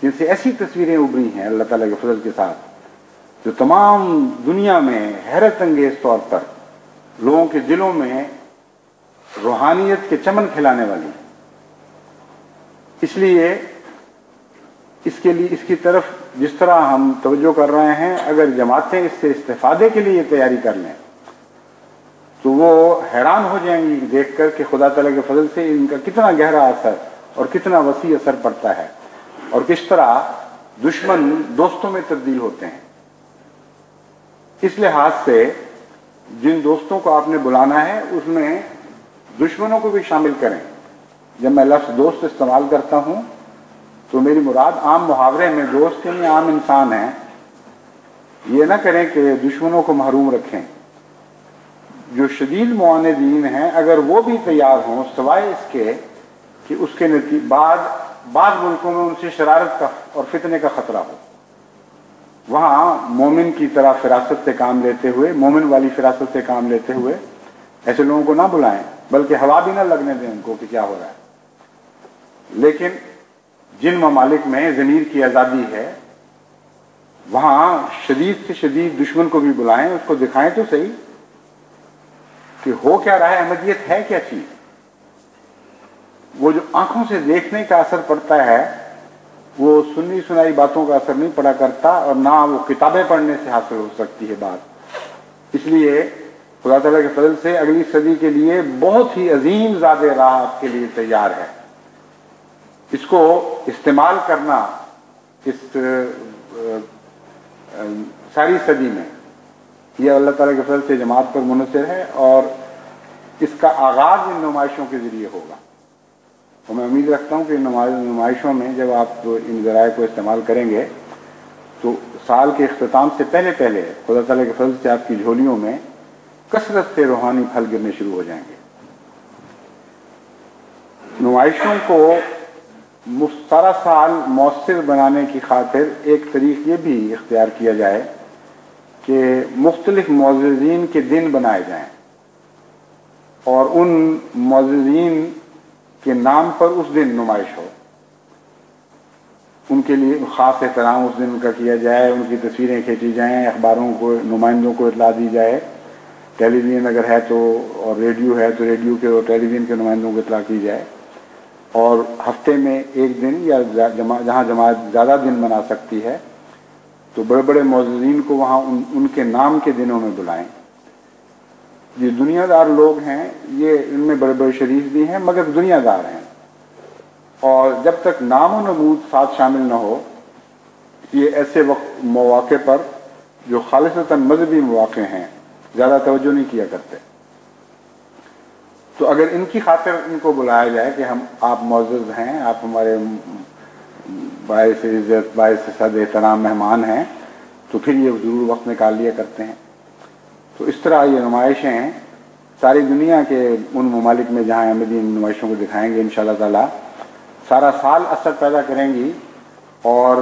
جن سے ایسی تصویریں ابھری ہیں اللہ تعالیٰ کے فضل کے ساتھ, جو تمام دنیا میں حیرت انگیز طور پر لوگوں کے دلوں میں روحانیت کے چمن کھلانے والی. اس لیے اس کی طرف جس طرح ہم توجہ کر رہے ہیں, اگر جماعتیں اس سے استفادے کے لیے تیاری کر لیں تو وہ حیران ہو جائیں گی دیکھ کر کہ خدا تعالیٰ کے فضل سے ان کا کتنا گہرا اثر اور کتنا وسیع اثر پڑتا ہے, اور کس طرح دشمن دوستوں میں تبدیل ہوتے ہیں. اس لحاظ سے جن دوستوں کو آپ نے بلانا ہے اس میں دشمنوں کو بھی شامل کریں. جب میں لفظ دوست استعمال کرتا ہوں تو میری مراد عام محاورے میں دوست یعنی عام انسان ہیں, یہ نہ کریں کہ دشمنوں کو محروم رکھیں. جو شدید معاندین ہیں اگر وہ بھی تیار ہوں سوائے اس کے کہ اس کے بعض ملکوں میں ان سے شرارت کا اور فتنے کا خطرہ ہو، وہاں مومن کی طرح فراست سے کام لیتے ہوئے، مومن والی فراست سے کام لیتے ہوئے ایسے لوگوں کو نہ بلائیں، بلکہ ہوا بھی نہ لگنے دیں ان کو کہ کیا ہو رہا ہے. لیکن جن ممالک میں ضمیر کی آزادی ہے وہاں شدید سے شدید دشمن کو بھی بلائیں، اس کو دکھائیں تو صحیح کہ ہو کیا رہا ہے، احمدیت ہے کیا چیز. وہ جو آنکھوں سے دیکھنے کا اثر پڑتا ہے وہ سنی سنائی باتوں کا اثر نہیں پڑا کرتا، اور نہ وہ کتابیں پڑھنے سے حاصل ہو سکتی ہے بات. اس لیے خدا تعالیٰ کے فضل سے اگلی صدی کے لیے بہت ہی عظیم زاد راہ آپ کے لیے تیار ہے. اس کو استعمال کرنا اس ساری صدی میں یہ اللہ تعالیٰ کے فضل سے جماعت پر منحصر ہے، اور اس کا آغاز ان نمائشوں کے ذریعے ہوگا. اور میں امید رکھتا ہوں کہ ان نمائشوں میں جب آپ ان ذرائع کو استعمال کریں گے تو سال کے اختتام سے پہلے خدا تعالیٰ کے فضل سے آپ کی جھولیوں میں کثرت سے روحانی پھل گرنے شروع ہو جائیں گے. نمائشوں کو سارا سال مؤثر بنانے کی خاطر ایک طریق یہ بھی اختیار کیا جائے کہ مختلف معززین کے دن بنائے جائیں، اور ان معززین کے نام پر اس دن نمائش ہو. ان کے لیے خاص احترام اس دن کا کیا جائے، ان کی تصویریں کھینچی جائیں، اخباروں کو نمائندوں کو اطلاع دی جائے، ٹیلی ویژن اگر ہے تو اور ریڈیو ہے تو ریڈیو کے اور ٹیلی ویژن کے نمائندوں کو اطلاع کی جائے. اور ہفتے میں ایک دن یا جہاں جماعت زیادہ دن منا سکتی ہے تو بڑے بڑے معززین کو وہاں ان کے نام کے دنوں میں بلائیں. یہ دنیا دار لوگ ہیں، یہ ان میں بڑے بڑے شریف بھی ہیں مگر دنیا دار ہیں، اور جب تک نام و نمود ساتھ شامل نہ ہو یہ ایسے مواقع پر جو خالصتاً مذہبی مواقع ہیں زیادہ توجہ نہیں کیا کرتے. تو اگر ان کی خاطر ان کو بلایا جائے کہ آپ معزز ہیں، آپ ہمارے باعث عزت باعث صد احترام مہمان ہیں، تو پھر یہ ضرور وقت نکال لیا کرتے ہیں. تو اس طرح یہ نمائشیں ساری دنیا کے ان ممالک میں جہاں احمدی ان نمائشوں کو دکھائیں گے انشاءاللہ تعالی سارا سال اثر پیدا کریں گی. اور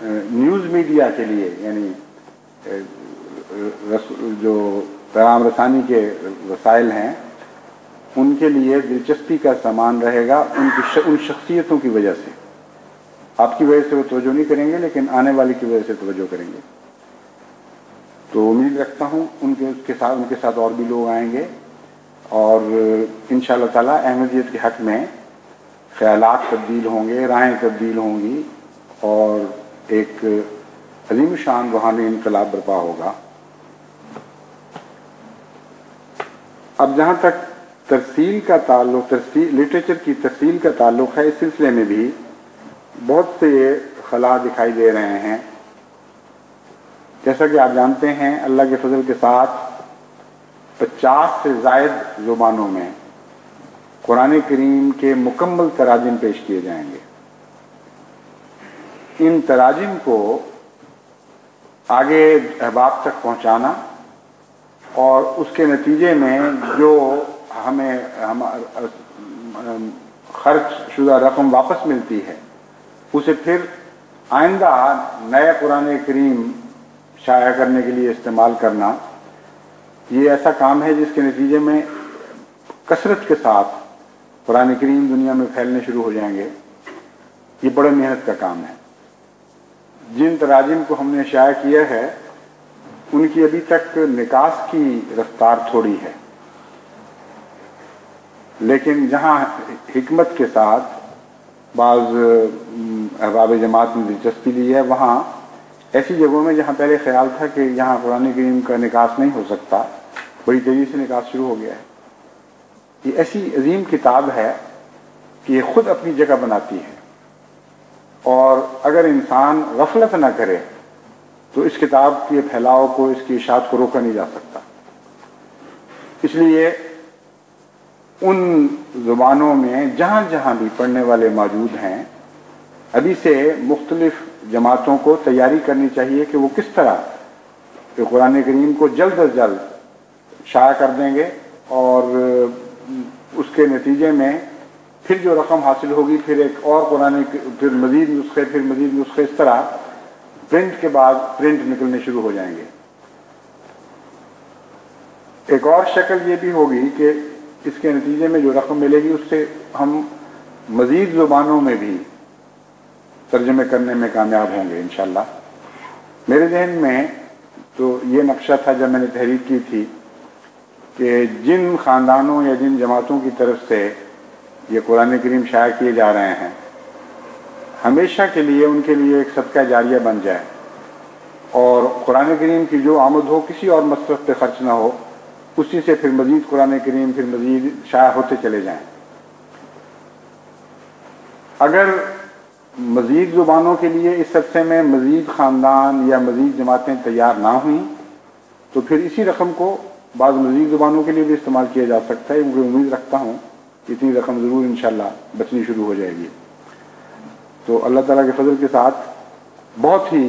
نیوز میڈیا کے لیے یعنی جو پیغام رسانی کے وسائل ہیں ان کے لیے دلچسپی کا سامان رہے گا. ان شخصیتوں کی وجہ سے، آپ کی وجہ سے وہ توجہ نہیں کریں گے لیکن آنے والی کی وجہ سے توجہ کریں گے. تو امید رکھتا ہوں ان کے ساتھ اور بھی لوگ آئیں گے، اور انشاءاللہ تعالی احمدیت کے حق میں خیالات تبدیل ہوں گے، راہیں تبدیل ہوں گی، اور ایک عظیم شان روحانی انقلاب برپا ہوگا. اب جہاں تک ترسیل کا تعلق، لٹریچر کی ترسیل کا تعلق ہے، اس سلسلے میں بھی بہت سے خلا دکھائی دے رہے ہیں. جیسا کہ آپ جانتے ہیں اللہ کے فضل کے ساتھ 50 سے زائد زبانوں میں قرآن کریم کے مکمل تراجم پیش کیے جائیں گے. ان تراجم کو آگے احباب تک پہنچانا اور اس کے نتیجے میں جو ہمیں خرچ شدہ رقم واپس ملتی ہے اسے پھر آئندہ نئے قرآن کریم شائع کرنے کے لیے استعمال کرنا، یہ ایسا کام ہے جس کے نتیجے میں کثرت کے ساتھ قرآن کریم دنیا میں پھیلنے شروع ہو جائیں گے. یہ بڑے محنت کا کام ہے. جن تراجم کو ہم نے شائع کیا ہے ان کی ابھی تک نکاس کی رفتار تھوڑی ہے، لیکن جہاں حکمت کے ساتھ بعض احباب جماعت نے دلچسپی لی ہے، وہاں ایسی جگہوں میں جہاں پہلے خیال تھا کہ یہاں قرآن کریم کا نکاس نہیں ہو سکتا، بڑی تیزی سے نکاس شروع ہو گیا ہے. یہ ایسی عظیم کتاب ہے کہ یہ خود اپنی جگہ بناتی ہے، اور اگر انسان غفلت نہ کرے تو اس کتاب کے پھیلاؤ کو، اس کی اشاعت کو روکا نہیں جا سکتا. اس لیے ان زبانوں میں جہاں جہاں بھی پڑھنے والے موجود ہیں ابھی سے مختلف जमातों को तैयारी करनी चाहिए कि वो किस तरह कुरान करीम को जल्द अज जल्द शाया कर देंगे और उसके नतीजे में फिर जो रकम हासिल होगी फिर एक और कुरान फिर मज़ीद नुस्खे इस तरह प्रिंट के बाद प्रिंट निकलने शुरू हो जाएंगे। एक और शक्ल ये भी होगी कि इसके नतीजे में जो रकम मिलेगी उससे हम मज़ीद ज़ुबानों में भी तर्जमे करने में कामयाब होंगे इंशाअल्लाह। मेरे जहन में तो ये नक्शा था जब मैंने तहरीर की थी कि जिन ख़ानदानों या जिन जमातों की तरफ से ये कुरान करीम शाया किए जा रहे हैं हमेशा के लिए उनके लिए एक सदका जारिया बन जाए और कुरान करीम की जो आमद हो किसी और मसरफ पे खर्च ना हो, उसी से फिर मज़ीद कुरान करीम फिर मज़ीद शाया होते चले जाएं। अगर मज़ीद ज़ुबानों के लिए इस अरसे में मज़ीद ख़ानदान या मज़ीद जमातें तैयार ना हुई तो फिर इसी रकम को बाद मज़ीद ज़ुबानों के लिए भी इस्तेमाल किया जा सकता है। मुझे उम्मीद रखता हूँ कि इतनी रकम ज़रूर इंशाअल्लाह बचनी शुरू हो जाएगी। तो अल्लाह ताला के फजल के साथ बहुत ही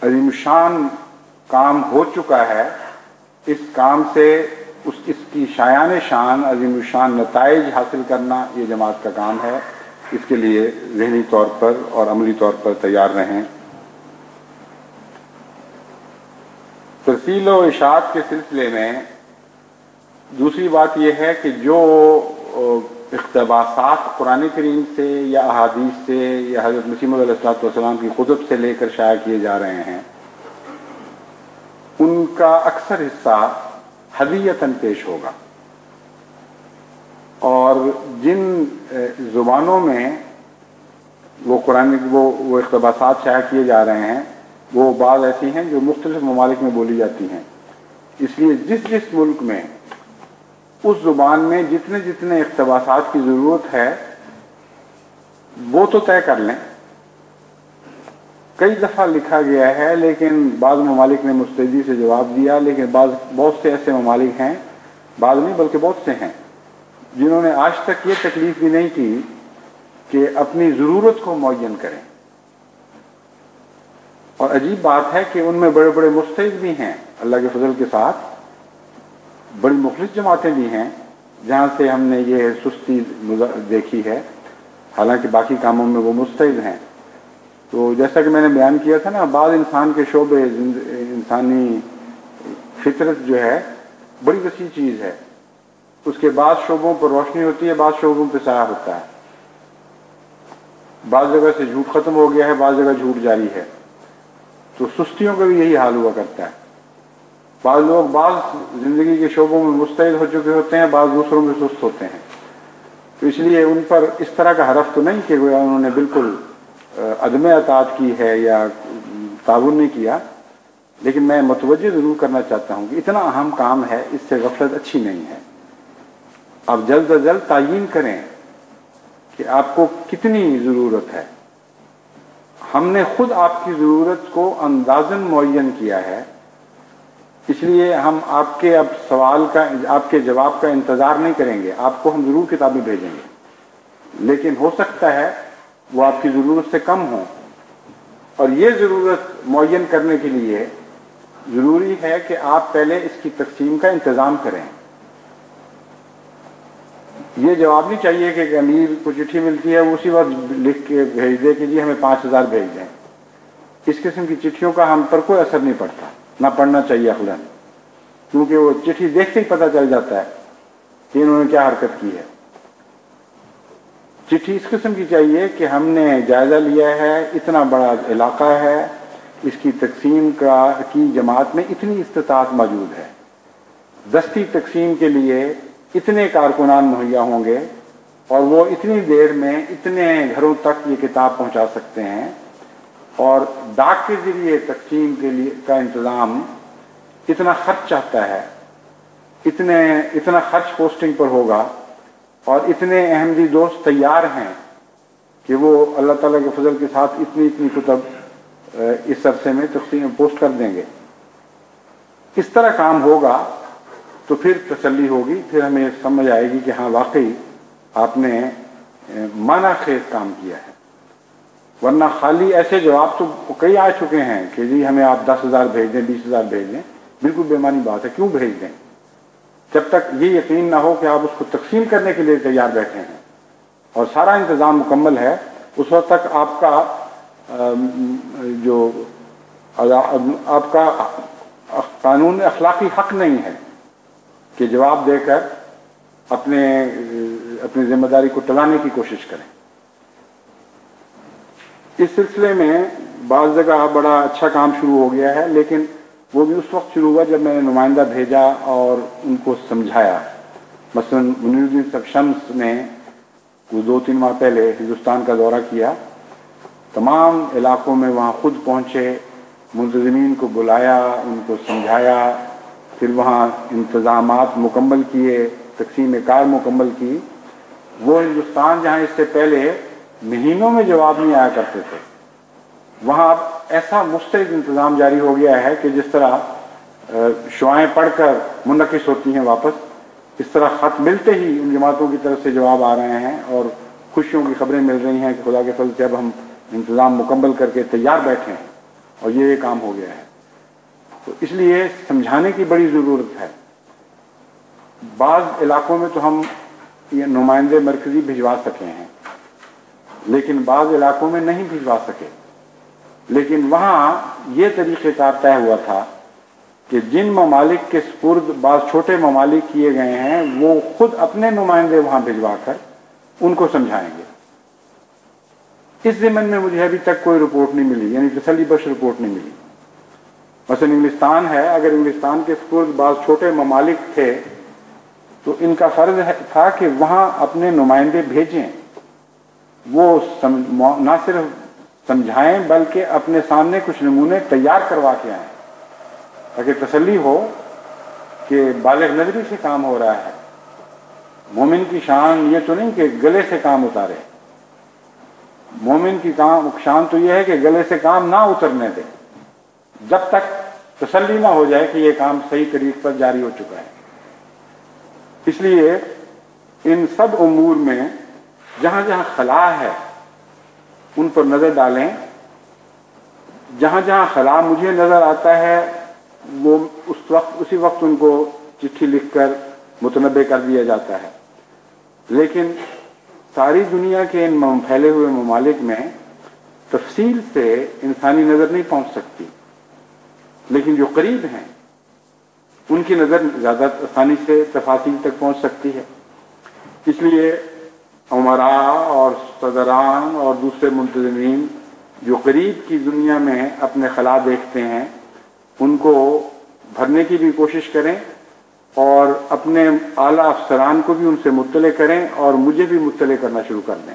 अज़ीमुशान काम हो चुका है। इस काम से इसकी शायान शान अज़ीमुशान नताइज हासिल करना ये जमात का काम है। इसके लिए ज़हनी तौर पर और अमली तौर पर तैयार रहें। तरसील व इशाअत के सिलसिले में दूसरी बात यह है कि जो इक़्तिबासात कुरान करीम से या अहादीस से या हज़रत मसीह मौऊद अलैहिस्सलाम की कुतुब से लेकर शाया किए जा रहे हैं उनका अक्सर हिस्सा हदीयतन पेश होगा और जिन ज़ुबानों में वो कुरान वो इक़्तिबासात शाया किए जा रहे हैं वो बाज़ ऐसी हैं जो मुख्तलिफ ममालिक में बोली जाती हैं। इसलिए जिस जिस मुल्क में उस ज़ुबान में जितने जितने इक़्तिबासात की ज़रूरत है वो तो तय कर लें। कई दफ़ा लिखा गया है लेकिन बाद ममालिक ने मुस्तैदी से जवाब दिया, लेकिन बहुत से ऐसे ममालिक हैं, बाद नहीं बल्कि बहुत से हैं जिन्होंने आज तक ये तकलीफ भी नहीं की कि अपनी ज़रूरत को मुअय्यन करें। और अजीब बात है कि उनमें बड़े बड़े मुस्तैद भी हैं, अल्लाह के फजल के साथ बड़ी मुखलिस जमातें भी हैं जहाँ से हमने ये सुस्ती देखी है, हालांकि बाकी कामों में वो मुस्तैद हैं। तो जैसा कि मैंने बयान किया था ना, बाद इंसान के शोबे इंसानी फितरत जो है बड़ी वसी चीज़ है, उसके बाद शोबों पर रोशनी होती है, बाद शोबों पर साया होता है। बाद जगह से झूठ खत्म हो गया है, बाद जगह झूठ जारी है। तो सुस्तियों का भी यही हाल हुआ करता है। बाद लोग बाद जिंदगी के शोबों में मुस्तैद हो चुके होते हैं, बाद दूसरों में सुस्त होते हैं। तो इसलिए उन पर इस तरह का हरफ तो नहीं कि उन्होंने बिल्कुल अदम अतात की है या ताउन नहीं किया, लेकिन मैं मुतवज्जे ज़रूर करना चाहता हूँ कि इतना अहम काम है, इससे गफलत अच्छी नहीं है। आप जल्द अज जल्द तायीन करें कि आपको कितनी ज़रूरत है। हमने खुद आपकी ज़रूरत को अंदाज़न मुअय्यन किया है, इसलिए हम आपके अब सवाल का आपके जवाब का इंतज़ार नहीं करेंगे। आपको हम ज़रूर किताबें भेजेंगे, लेकिन हो सकता है वो आपकी ज़रूरत से कम हो। और ये ज़रूरत मुअय्यन करने के लिए ज़रूरी है कि आप पहले इसकी तकसीम का इंतज़ाम करें। ये जवाब नहीं चाहिए कि अमीर को चिट्ठी मिलती है वो उसी वक्त लिख के भेज दे कि जी हमें 5000 भेज दें। इस किस्म की चिट्ठियों का हम पर कोई असर नहीं पड़ता, ना पढ़ना चाहिए अखलन, क्योंकि वो चिट्ठी देखते ही पता चल जाता है कि इन्होंने क्या हरकत की है। चिट्ठी इस किस्म की चाहिए कि हमने जायज़ा लिया है, इतना बड़ा इलाका है, इसकी तकसीम की जमात में इतनी इस्तिताअत मौजूद है, दस्ती तकसीम के लिए इतने कारकुनान मुहैया होंगे और वो इतनी देर में इतने घरों तक ये किताब पहुंचा सकते हैं, और डाक के ज़रिए तकसीम के लिए का इंतज़ाम इतना खर्च चाहता है, इतना खर्च पोस्टिंग पर होगा, और इतने अहमदी दोस्त तैयार हैं कि वो अल्लाह ताला के फजल के साथ इतनी इतनी कुतब इस अरसे में तकसीम पोस्ट कर देंगे। इस तरह काम होगा तो फिर तसल्ली होगी, फिर हमें समझ आएगी कि हाँ वाकई आपने माना खेज काम किया है। ورنہ خالی ایسے جواب تو کئی آ چکے ہیں کہ جی ہمیں آپ 10,000 بھیج دیں، 20,000 بھیج دیں. بالکل بے معنی بات ہے. کیوں بھیج دیں جب تک یہ یقین نہ ہو کہ آپ اس کو تقسیم کرنے کے لیے تیار بیٹھے ہیں اور سارا انتظام مکمل ہے. اس وقت تک آپ کا قانون اخلاقی حق نہیں ہے کہ جواب دے کر اپنی ذمہ داری کو ٹلانے کی کوشش کریں. اس سلسلے میں بعض جگہ بڑا اچھا کام شروع ہو گیا ہے، لیکن وہ بھی اس وقت شروع ہوا جب میں نے نمائندہ بھیجا اور ان کو سمجھایا. مثلا منیر الدین سب شمس نے 2-3 ماہ پہلے ہندوستان کا دورہ کیا، تمام علاقوں میں وہاں خود پہنچے، منتظمین کو بلایا، ان کو سمجھایا، پھر وہاں انتظامات مکمل کیے، تقسیم کار مکمل کی. وہ ہندوستان جہاں اس سے پہلے مہینوں میں جواب نہیں آیا کرتے تھے، وہاں اب ایسا مستعد انتظام جاری ہو گیا ہے کہ جس طرح شعائیں پڑھ کر منعکس ہوتی ہیں واپس، اس طرح خط ملتے ہی ان جماعتوں کی طرف سے جواب آ رہے ہیں اور خوشیوں کی خبریں مل رہی ہیں کہ خدا کے فضل سے اب ہم انتظام مکمل کر کے تیار بیٹھے ہیں اور یہ کام ہو گیا ہے. تو اس لیے سمجھانے کی بڑی ضرورت ہے. بعض علاقوں میں تو ہم یہ نمائندے مرکزی بھجوا سکے ہیں، لیکن بعض علاقوں میں نہیں بھجوا سکے. لیکن وہاں یہ طریقہ کار طے ہوا تھا کہ جن ممالک کے سپرد بعض چھوٹے ممالک کیے گئے ہیں وہ خود اپنے نمائندے وہاں بھجوا کر ان کو سمجھائیں گے. اس ضمن میں مجھے ابھی تک کوئی رپورٹ نہیں ملی، یعنی تسلی بخش رپورٹ نہیں ملی. مثلا انگلستان ہے، اگر انگلستان کے سپرد بعض چھوٹے ممالک تھے تو ان کا فرض تھا کہ وہاں اپنے نمائندے بھیجیں، وہ نہ صرف سمجھائیں بلکہ اپنے سامنے کچھ نمونے تیار کروا کے آئیں تاکہ تسلی ہو کہ بالغ نظری سے کام ہو رہا ہے. مومن کی شان یہ تو نہیں کہ گلے سے کام اتارے، مومن کی شان تو یہ ہے کہ گلے سے کام نہ اترنے دے جب تک تسلی نہ ہو جائے کہ یہ کام صحیح طریق پر جاری ہو چکا ہے. اس لیے ان سب امور میں جہاں جہاں خلا ہے ان پر نظر ڈالیں. جہاں جہاں خلا مجھے نظر آتا ہے وہ اسی وقت ان کو چٹھی لکھ کر متنبع کر دیا جاتا ہے. لیکن ساری دنیا کے ان پھیلے ہوئے ممالک میں تفصیل سے انسانی نظر نہیں پہنچ سکتی، لیکن جو قریب ہیں ان کی نظر زیادہ آسانی سے تفاصیل تک پہنچ سکتی ہے. اس لیے امراء اور صدران اور دوسرے منتظمین جو قریب کی دنیا میں اپنے خلا دیکھتے ہیں ان کو بھرنے کی بھی کوشش کریں اور اپنے اعلیٰ افسران کو بھی ان سے مطلع کریں اور مجھے بھی مطلع کرنا شروع کر دیں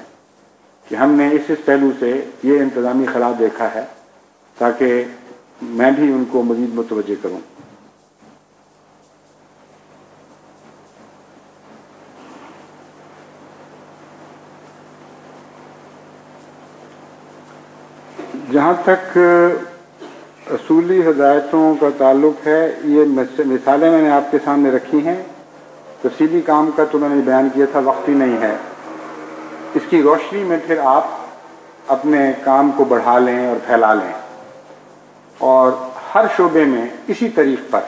کہ ہم نے اس پہلو سے یہ انتظامی خلا دیکھا ہے، تاکہ میں بھی ان کو مزید متوجہ کروں. جہاں تک اصولی ہدایتوں کا تعلق ہے، یہ مثالیں میں نے آپ کے سامنے رکھی ہیں. تفصیلی کام کا تو میں نے بیان کیا تھا، وقت ہی نہیں ہے. اس کی روشنی میں پھر آپ اپنے کام کو بڑھا لیں اور پھیلا لیں اور ہر شعبے میں اسی طریق پر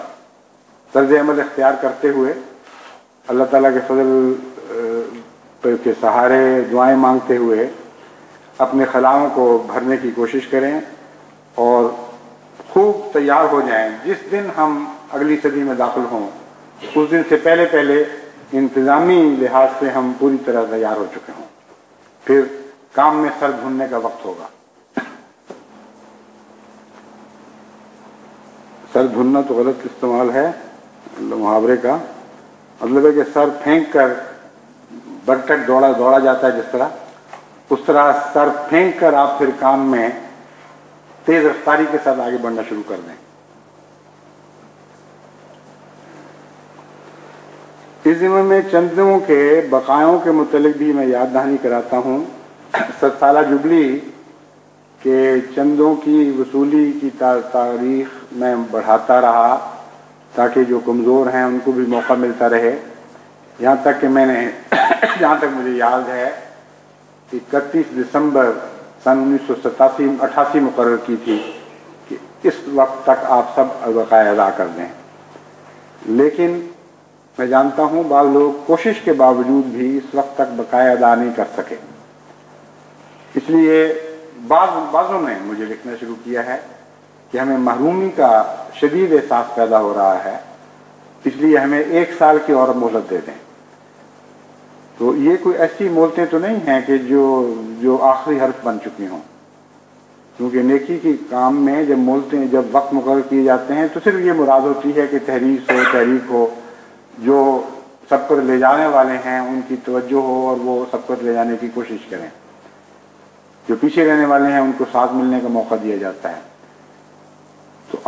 طرز عمل اختیار کرتے ہوئے اللہ تعالیٰ کے فضل کے سہارے دعائیں مانگتے ہوئے اپنے خلاؤں کو بھرنے کی کوشش کریں اور خوب تیار ہو جائیں. جس دن ہم اگلی صدی میں داخل ہوں اس دن سے پہلے انتظامی لحاظ سے ہم پوری طرح تیار ہو چکے ہوں. پھر کام میں سر دھننے کا وقت ہوگا. سر دھننا تو غلط استعمال ہے محاورے کا، مطلب ہے کہ سر پھینک کر برٹک دوڑا جاتا ہے، جس طرح اس طرح سر پھینک کر آپ پھر کام میں تیز رفتاری کے ساتھ آگے بڑھنا شروع کر دیں. اس ضمن میں چندوں کے بقایوں کے متعلق بھی میں یاد دہانی کراتا ہوں. 7 سالہ جبلی کے چندوں کی وصولی کی تاریخ میں بڑھاتا رہا تاکہ جو کمزور ہیں ان کو بھی موقع ملتا رہے. یہاں تک کہ میں نے جہاں تک مجھے یاد ہے 31 دسمبر सन 1987-88 मुकर्रर की थी कि इस वक्त तक आप सब बकाया अदा कर दें, लेकिन मैं जानता हूँ बाज़ लोग कोशिश के बावजूद भी इस वक्त तक बकाया अदा नहीं कर सके। इसलिए बाज़ों ने मुझे लिखना शुरू किया है कि हमें महरूमी का शदीद एहसास पैदा हो रहा है, इसलिए हमें 1 साल की और मोहलत दे दें। तो ये कोई ऐसी मोहलतें तो नहीं हैं कि जो आखिरी हर्फ बन चुकी हों, क्योंकि नेकी की काम में जब वक्त मुकर्रर किए जाते हैं तो सिर्फ ये मुराद होती है कि तहरीक हो, जो सब पर ले जाने वाले हैं उनकी तवज्जो हो और वो सब पर ले जाने की कोशिश करें, जो पीछे रहने वाले हैं उनको साथ मिलने का मौका दिया जाता है। तो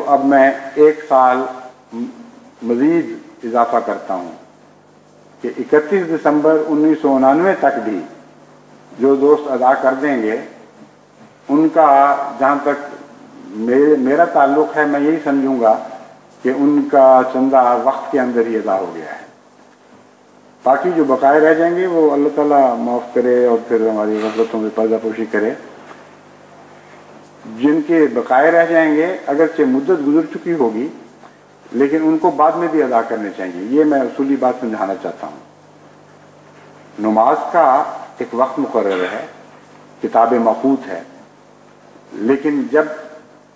अब मैं 1 साल मज़ीद इजाफा करता हूँ कि 31 दिसंबर 1999 तक भी जो दोस्त अदा कर देंगे, उनका जहाँ तक मेरा ताल्लुक़ है, मैं यही समझूंगा कि उनका चंदा वक्त के अंदर ही अदा हो गया है। बाकी जो बकाए रह जाएंगे वो अल्लाह ताला माफ़ करे और फिर हमारी गफलतों में पर्दापोशी करे। जिनके बकाए रह जाएंगे अगरचे मुद्दत गुजर चुकी होगी, लेकिन उनको बाद में भी अदा करने चाहिए। ये मैं उसूली बात समझाना चाहता हूँ। नमाज का एक वक्त मुकर्रर है, किताब मखूत है, लेकिन जब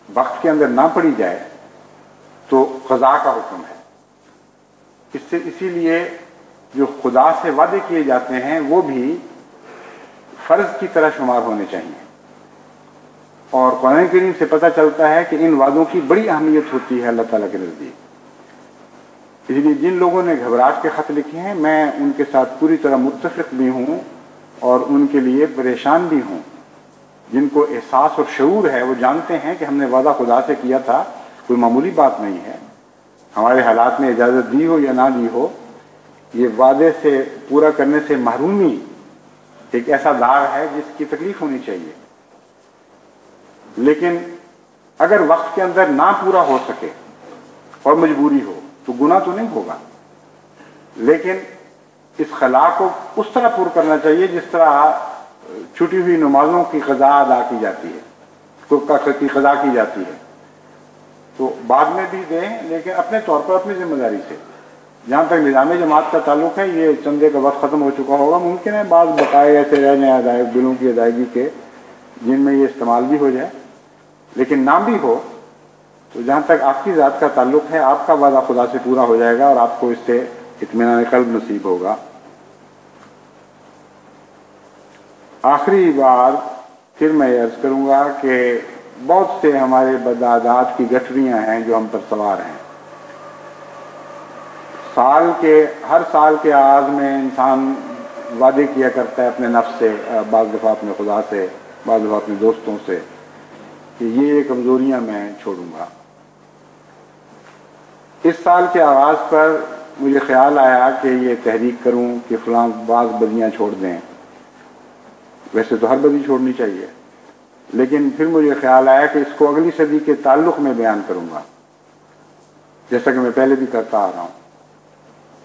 वक्त के अंदर ना पढ़ी जाए तो क़ज़ा का हुक्म है। इसीलिए जो खुदा से वादे किए जाते हैं वो भी फ़र्ज की तरह शुमार होने चाहिए। और कुरान करीम से पता चलता है कि इन वादों की बड़ी अहमियत होती है अल्लाह ताला के नज़दीक। इसलिए जिन लोगों ने घबराहट के ख़त लिखे हैं, मैं उनके साथ पूरी तरह मुत्तफ़िक़ भी हूँ और उनके लिए परेशान भी हूँ। जिनको एहसास और शऊर है वो जानते हैं कि हमने वादा खुदा से किया था, कोई मामूली बात नहीं है। हमारे हालात ने इजाज़त दी हो या ना दी हो, ये वादे से पूरा करने से महरूमी एक ऐसा दाग है जिसकी तकलीफ होनी चाहिए। लेकिन अगर वक्त के अंदर ना पूरा हो सके और मजबूरी हो तो गुनाह तो नहीं होगा, लेकिन इस खला को उस तरह पूरा करना चाहिए जिस तरह छूटी हुई नमाजों की क़ज़ा अदा की जाती है, की क़ज़ा की जाती है। तो बाद में भी दें, लेकिन अपने तौर पर अपनी जिम्मेदारी से। जहाँ तक निज़ाम जमात का ताल्लुक़ है, ये चंदे का वक्त ख़त्म हो चुका होगा। मुमकिन है बाद बकाए ऐसे रह जाए बिलों की अदायगी के जिनमें ये इस्तेमाल भी हो जाए, लेकिन ना भी हो तो जहाँ तक आपकी ज़ात का ताल्लुक़ है, आपका वादा खुदा से पूरा हो जाएगा और आपको इससे इत्मीनान क़ल्ब नसीब होगा। आखिरी बार फिर मैं अर्ज़ करूँगा कि बहुत से हमारे बदादात की गठरियाँ हैं जो हम पर सवार हैं। हर साल के आगाज़ में इंसान वादे किया करता है अपने नफ्स से, बाज़ दफ़ा अपने खुदा से, बाज़ दफ़ा अपने दोस्तों से, कि ये कमज़ोरियाँ मैं छोड़ूंगा। इस साल के आगाज़ पर मुझे ख्याल आया कि ये तहरीक करूँ कि फ़लाँ बाज़ बदियाँ छोड़ दें। वैसे तो हर बदी छोड़नी चाहिए, लेकिन फिर मुझे ख्याल आया कि इसको अगली सदी के ताल्लुक़ में बयान करूँगा, जैसा कि मैं पहले भी करता आ रहा हूँ।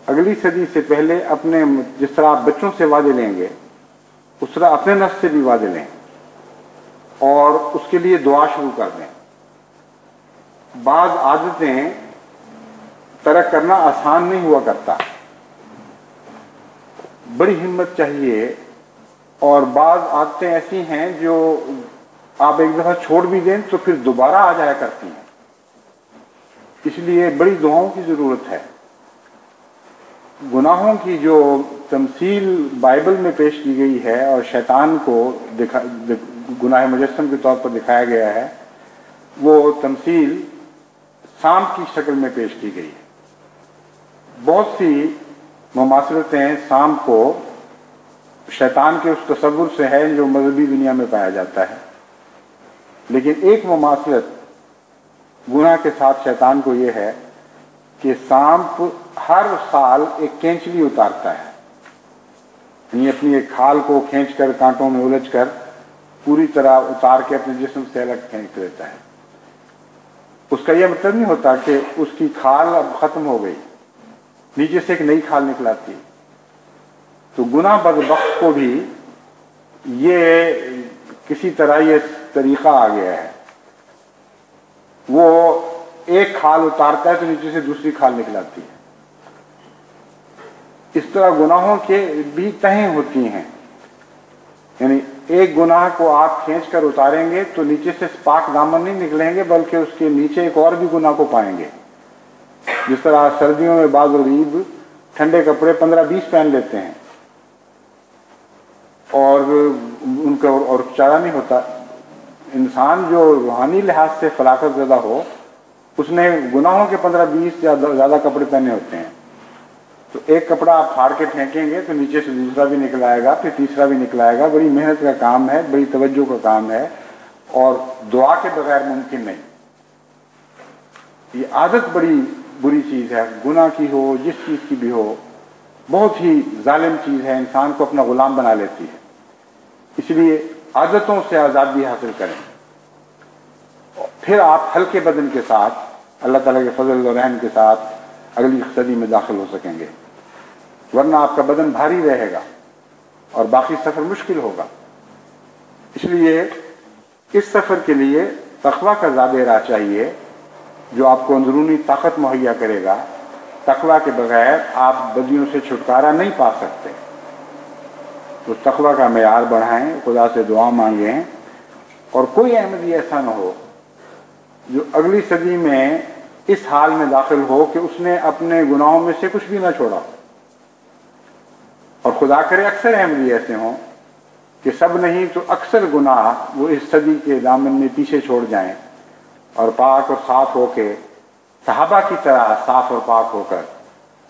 अगली सदी से पहले अपने, जिस तरह आप बच्चों से वादे लेंगे उस तरह अपने नफ्स से भी वादे लें और उसके लिए दुआ शुरू कर दें। बाज़ आदतें तरक करना आसान नहीं हुआ करता, बड़ी हिम्मत चाहिए। और बाज़ आदतें ऐसी हैं जो आप एक दफ़ा छोड़ भी दें तो फिर दोबारा आ जाया करती हैं, इसलिए बड़ी दुआओं की ज़रूरत है। गुनाहों की जो तमसील बाइबल में पेश की गई है और शैतान को गुनाह मुजस्सम के तौर पर दिखाया गया है, वो तमसील सांप की शक्ल में पेश की गई है। बहुत सी मुमासलतें सांप को शैतान के उस तसव्वुर से है जो मजहबी दुनिया में पाया जाता है, लेकिन एक मुमासलत गुनाह के साथ शैतान को ये है कि सांप हर साल एक केंचली उतारता है, यानी अपनी एक खाल को खींचकर कांटों में उलझकर पूरी तरह उतार के अपने जिस्म से अलग फेंक देता है। उसका यह मतलब नहीं होता कि उसकी खाल अब खत्म हो गई, नीचे से एक नई खाल निकलाती। तो गुनाह बदबख्त को भी ये किसी तरह ये तरीका आ गया है, वो एक खाल उतारता है तो नीचे से दूसरी खाल निकलाती है। इस तरह गुनाहों के भी तहें होती हैं, यानी एक गुनाह को आप खींच कर उतारेंगे तो नीचे से पाक दामन नहीं निकलेंगे, बल्कि उसके नीचे एक और भी गुनाह को पाएंगे। जिस तरह सर्दियों में बाज़ गरीब ठंडे कपड़े 15-20 पहन लेते हैं और उनका और चारा नहीं होता। इंसान जो रूहानी लिहाज से फलाकत ज़्यादा हो, उसने गुनाहों के 15-20 या ज़्यादा कपड़े पहने होते हैं। तो एक कपड़ा आप फाड़ के फेंकेंगे तो नीचे से दूसरा भी निकल आएगा, फिर तीसरा भी निकल आएगा। बड़ी मेहनत का काम है, बड़ी तवज्जो का काम है, और दुआ के बगैर मुमकिन नहीं। ये आदत बड़ी बुरी चीज़ है, गुनाह की हो, जिस चीज़ की भी हो, बहुत ही जालिम चीज़ है, इंसान को अपना गुलाम बना लेती है। इसलिए आदतों से आज़ादी हासिल करें, फिर आप हल्के बदन के साथ अल्लाह ताला के फजल और रहम के साथ अगली सदी में दाखिल हो सकेंगे, वरना आपका बदन भारी रहेगा और बाकी सफ़र मुश्किल होगा। इसलिए इस सफ़र के लिए तक़वा का ज़्यादा राह चाहिए, जो आपको अंदरूनी ताकत मुहैया करेगा। तक़वा के बगैर आप बदियों से छुटकारा नहीं पा सकते। तो तक़वा का मेयार बढ़ाएं, खुदा से दुआ मांगें, और कोई अहमदी ऐसा न हो जो अगली सदी में इस हाल में दाखिल हो कि उसने अपने गुनाहों में से कुछ भी ना छोड़ा। और खुदा करे अक्सर अहमदी ऐसे हों कि सब नहीं तो अक्सर गुनाह वो इस सदी के दामन में पीछे छोड़ जाएं और पाक और साफ होके सहाबा की तरह साफ और पाक होकर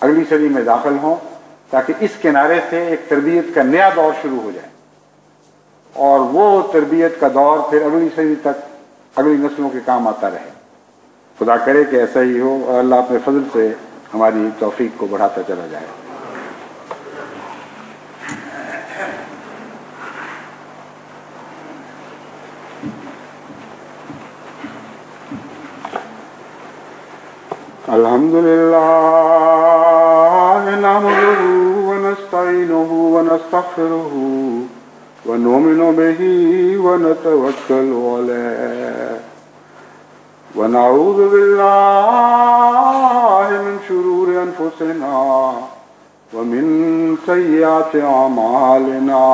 अगली सदी में दाखिल हों, ताकि इस किनारे से एक तरबियत का नया दौर शुरू हो जाए, और वो तरबियत का दौर फिर अगली सदी तक अगली नस्लों के काम आता रहे। खुदा करे कि ऐसा ही हो, और अल्लाह अपने फजल से हमारी तौफीक को बढ़ाता चला जाए। अल्हम्दुलिल्लाह नहमदुहु व नस्तईनुहु व नस्तगफिरुहु व नुमिनु बिही व नतवक्कलु अलैहि व नऊज़ु बिल्लाहि मिन शुरूरि अनफुसिना व मिन सय्यिआति अमालिना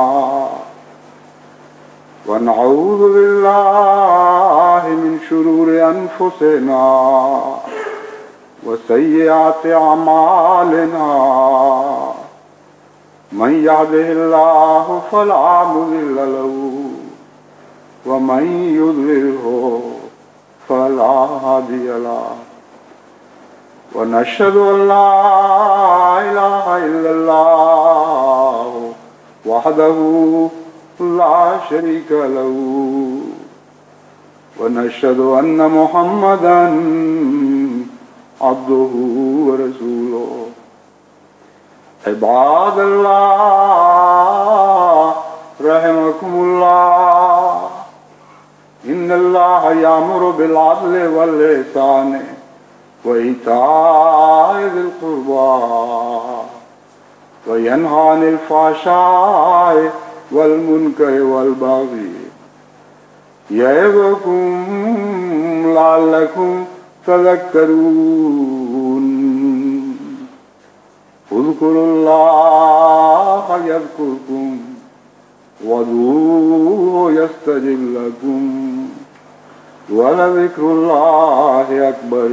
व नऊज़ु बिल्लाहि मिन शुरूरि अनफुसिना वसय्यिआति अमालिना मन यहदिहिल्लाहु फला मुदिल्ल लहु व मन युद्लिल्हु फला हादिय लहु व नशहदु अल्ला इलाहा इल्लल्लाह वहदहु ला शरीका लहु व नशहदु अन्न मुहम्मदन अब्दुहु व रसूलुहु। इबादल्लाह रहमकुमुल्लाह, इन्नल्लाह यामुरु बिल अदलि वल इहसानि व इताइ ज़िल क़ुर्बा व यन्हा अनिल फ़हशाइ वल मुनकरि वल बग़ी यइज़ुकुम लअल्लकुम तज़क्करून। उज़्कुरुल्लाह यज़्कुरकुम वदूहु यस्तजिब लकुम वलज़िक्रुल्लाहि अकबर।